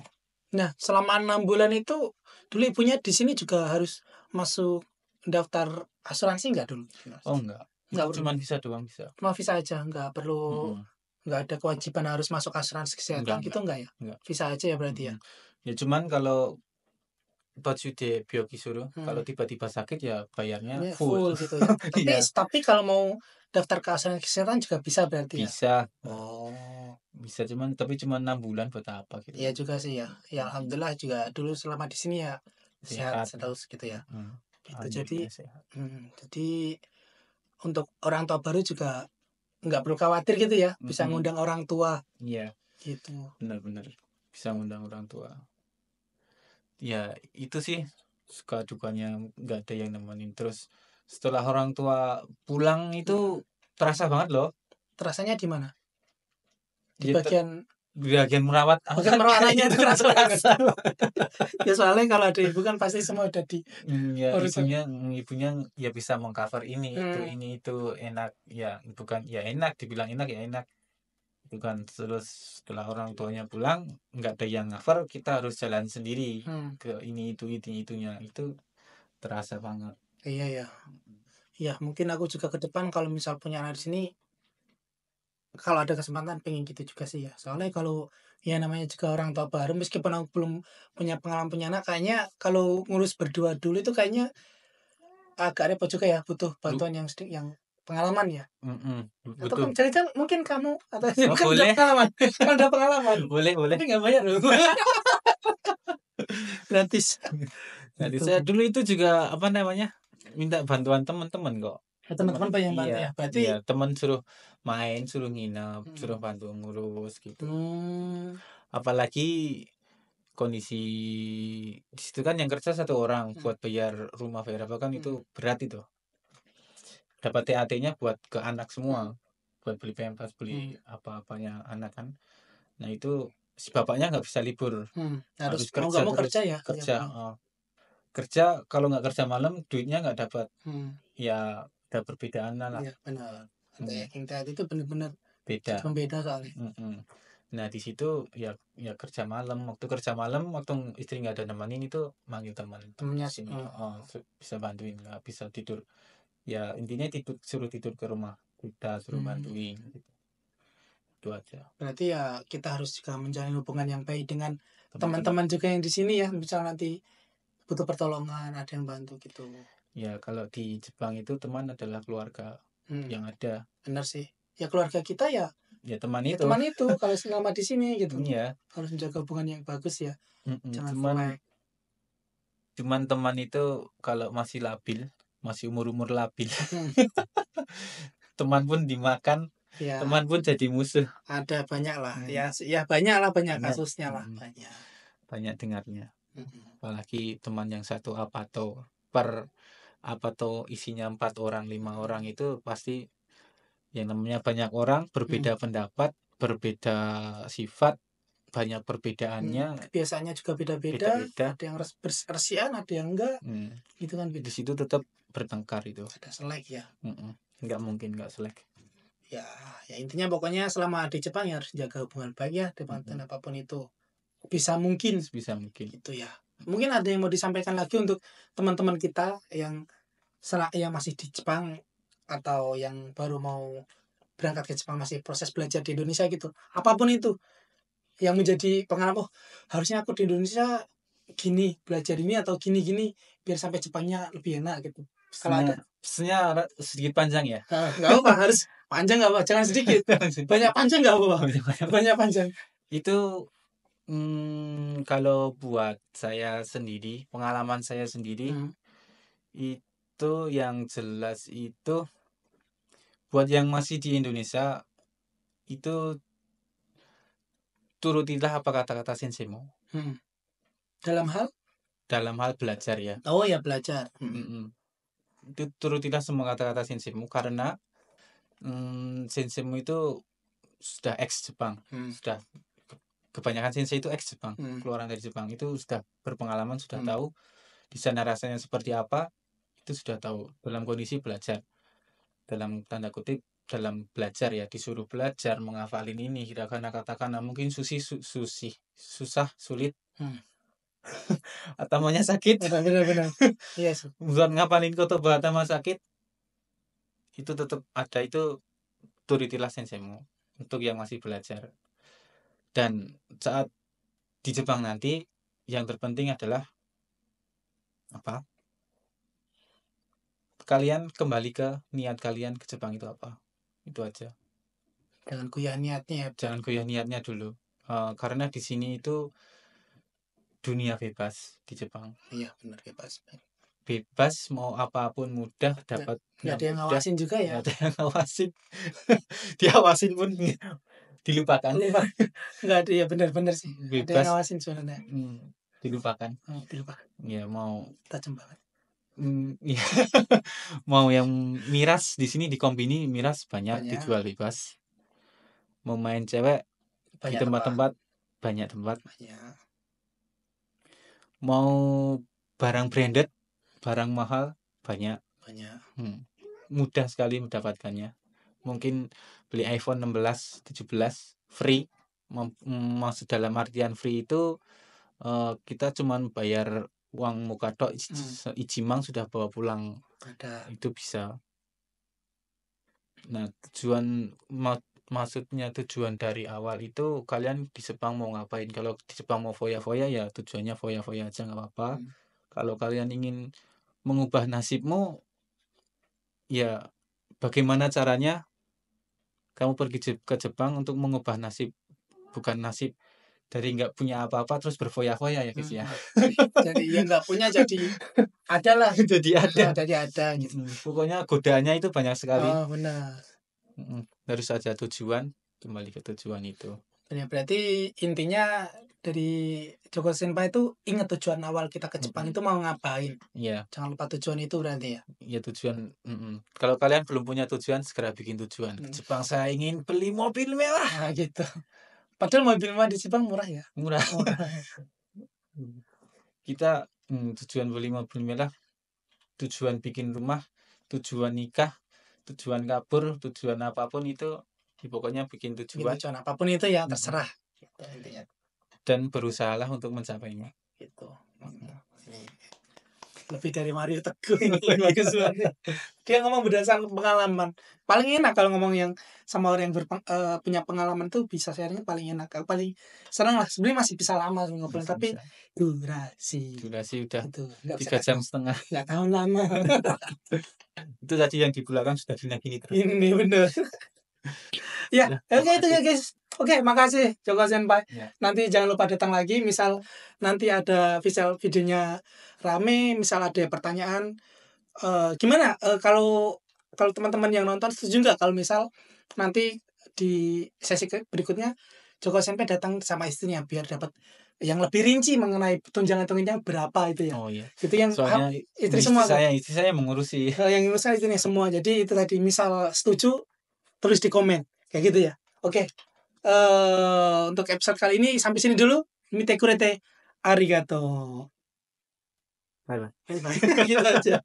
Nah, selama 6 bulan itu dulu ibunya di sini juga harus masuk daftar asuransi nggak dulu? Oh enggak, Nggak itu perlu. cuma visa doang, bisa. Cuma visa aja, nggak perlu, Mm-mm. nggak ada kewajiban harus masuk asuransi kesehatan gitu nggak ya? enggak. Visa aja ya berarti ya. Ya cuman kalau Tojude Byogisuru, kalau Hmm. tiba-tiba sakit ya bayarnya Ya, full. full gitu ya. Tapi Iya, tapi kalau mau daftar ke asuransi kesehatan juga bisa berarti ya. bisa. Oh, Bisa tapi cuma 6 bulan buat apa gitu. iya juga sih ya. Ya alhamdulillah juga dulu selama di sini ya sehat Sehat. terus gitu ya. Mm. Gitu jadi Alhamdulillah sehat. jadi untuk orang tua baru juga nggak perlu khawatir gitu ya, bisa Mm-mm. ngundang orang tua Iya, gitu. benar-benar bisa ngundang orang tua. Ya itu sih suka dukanya, nggak ada yang nemenin. Terus setelah orang tua pulang itu terasa banget loh. Terasanya di mana? Di Ya, bagian merawat bagian anak. merawat anaknya itu kerasa banget. Terasa. Ya soalnya kalau ada ibu kan pasti semua udah di Ya urusan. ibunya ya bisa mengcover ini itu enak ya, bukan ya enak, dibilang enak ya enak, bukan. Terus setelah orang tuanya pulang nggak ada yang cover, kita harus jalan sendiri ke ini itunya, itu terasa banget. Iya ya. Ya mungkin aku juga ke depan kalau misal punya anak di sini, kalau ada kesempatan pengen gitu juga sih ya. Soalnya kalau ya namanya juga orang tua baru, meskipun aku belum punya pengalaman punya anak, kayaknya kalau ngurus berdua dulu itu kayaknya agak repot juga ya, butuh bantuan yang pengalaman ya. Atau Betul. cerita mungkin kamu atau Oh, kan boleh. udah pengalaman, kan udah pengalaman. boleh Tapi nggak bayar loh. Gratis. Jadi Gitu. saya dulu itu juga apa namanya, minta bantuan teman-teman kok. Teman-teman pengen bantu Iya, ya. Berarti iya, teman suruh main, suruh nginep, suruh bantu ngurus gitu. Apalagi kondisi di situ kan yang kerja satu orang, buat bayar rumah, bayar apa kan itu berat itu. Dapat TAT-nya buat ke anak semua, buat beli pempas, beli apa-apanya anak kan. Nah itu si bapaknya nggak bisa libur, harus mau kerja nggak mau terus. kerja ya. Kerja, kerja, kalau nggak kerja malam duitnya nggak dapat. Ya ada perbedaan lah. Iya benar. Yang tadi itu benar-benar Beda. pembeda soalnya. Nah di situ ya kerja malam, waktu istri nggak ada nemenin itu manggil Temennya sini, bisa bantuin, nggak bisa tidur ya, intinya suruh tidur ke rumah kita, suruh bantuin gitu. Itu aja. Berarti ya kita harus juga menjalin hubungan yang baik dengan teman-teman juga yang di sini ya, misal nanti butuh pertolongan ada yang bantu gitu. Ya kalau di Jepang itu teman adalah keluarga yang ada. Benar sih. Ya keluarga kita ya teman ya itu. teman itu kalau selama di sini gitu. Iya. Harus menjaga hubungan yang bagus ya. Jangan cuman teman itu kalau masih labil, masih umur labil, teman pun dimakan, ya, teman pun jadi musuh. Ada banyak lah. Ya banyak kasusnya lah, banyak dengarnya. Apalagi teman yang satu apato isinya 4 orang 5 orang, itu pasti yang namanya banyak orang berbeda pendapat, berbeda sifat, banyak perbedaannya. Biasanya juga beda-beda. Ada yang bersian, ada yang enggak. Gitu kan beda. Di situ tetap bertengkar itu. Ada selek ya. Nggak mungkin nggak selek. Ya intinya pokoknya selama di Jepang ya harus jaga hubungan baik ya dengan apapun itu. Bisa mungkin gitu ya. Mungkin ada yang mau disampaikan lagi untuk teman-teman kita yang masih di Jepang atau yang baru mau berangkat ke Jepang, masih proses belajar di Indonesia gitu. Apapun itu yang menjadi pengalaman, harusnya aku di Indonesia gini, belajar ini atau gini biar sampai Jepangnya lebih enak gitu. Kalau ada sedikit panjang ya. Nggak apa, harus panjang nggak apa, jangan sedikit. Banyak panjang nggak apa. Banyak panjang. Itu kalau buat saya sendiri, pengalaman saya sendiri, itu yang jelas itu buat yang masih di Indonesia itu turutilah apa kata-kata senseimu. Dalam hal belajar ya. Oh ya, belajar. Itu turutilah semua kata-kata senseimu, karena senseimu itu sudah ex Jepang, sudah kebanyakan sensei itu ex Jepang, keluaran dari Jepang, itu sudah berpengalaman, sudah tahu di sana rasanya seperti apa, itu sudah tahu, dalam kondisi belajar, dalam tanda kutip dalam belajar ya, disuruh belajar menghafalin ini hiragana katakana mungkin susah sulit atau maunya sakit benar iya sih. buat ngapalin kotoba atau sakit itu tetap ada, itu turitilah senseimu untuk yang masih belajar. Dan saat di Jepang nanti yang terpenting adalah apa, kalian kembali ke niat kalian ke Jepang itu apa, itu aja. Jangan goyah niatnya. Jangan goyah niatnya dulu. Karena di sini itu dunia bebas di Jepang. Iya benar, bebas. Bebas mau apapun mudah dapat. Nggak ada yang ngawasin juga ya. Nggak ada yang ngawasin. Diawasin pun dilupakan. Nggak ada ya, benar-benar sih. Bebas. Ada yang ngawasin sebenarnya. Dilupakan. Dilupakan. Ya mau. Tajam banget. Ya. Mau yang miras di sini di Konbini miras banyak dijual bebas. Mau main cewek banyak di tempat-tempat banyak tempat. Banyak. Mau barang branded, barang mahal banyak. Mudah sekali mendapatkannya. Mungkin beli iPhone 16, 17 free. Maksud dalam artian free itu kita cuman bayar uang muka tok, Ijimang sudah bawa pulang. Ada. Itu bisa. Nah, maksudnya tujuan dari awal itu kalian di Jepang mau ngapain? Kalau di Jepang mau foya-foya ya tujuannya foya-foya aja nggak apa-apa. Kalau kalian ingin mengubah nasibmu, ya bagaimana caranya kamu pergi ke Jepang untuk mengubah nasib, bukan nasib dari nggak punya apa-apa terus berfoya-foya ya guys ya. Jadi yang nggak punya jadi ada lah. Jadi ada gitu. Pokoknya godaannya itu banyak sekali. Oh benar. Harus ada tujuan, kembali ke tujuan itu. Ya, berarti intinya dari Joko Senpai itu ingat tujuan awal kita ke Jepang itu mau ngapain. Iya. Jangan lupa tujuan itu berarti ya. Iya tujuan. Kalau kalian belum punya tujuan, segera bikin tujuan. Jepang saya ingin beli mobil mewah. Nah, gitu. Padahal mobil mewah di Jepang murah ya. Murah. Kita tujuan beli mobil mewah, tujuan bikin rumah, tujuan nikah, tujuan kabur, tujuan apapun itu, pokoknya bikin tujuan. Tujuan apapun itu ya terserah. Gitu, intinya. Dan berusahalah untuk mencapainya. Gitu. Lebih dari Mario Teguh ini dia ngomong berdasarkan pengalaman. Paling enak kalau ngomong yang sama orang yang punya pengalaman tuh bisa sharing paling enak. Paling senang lah. Sebenarnya masih bisa lama ngobrol, tapi durasi udah itu 3 jam setengah. Nggak tahu lama. Itu tadi yang di belakang sudah gini terus. Ini bener. Ya, oke itu ya guys. Oke, makasih Joko Senpai. Ya. Nanti jangan lupa datang lagi. Misal nanti ada visual videonya rame, misal ada pertanyaan, gimana kalau teman-teman yang nonton setuju nggak kalau misal nanti di sesi berikutnya Joko Senpai datang sama istrinya biar dapat yang lebih rinci mengenai tunjangan-tunjangan berapa itu ya. Oh iya. Itu yang soalnya istri semua. Istri saya mengurusi. Yang ngurus istrinya semua. Jadi itu tadi misal setuju tulis di komen kayak gitu ya. Oke. Untuk episode kali ini sampai sini dulu. Mite kurete arigato. Bye bye. Gitu aja.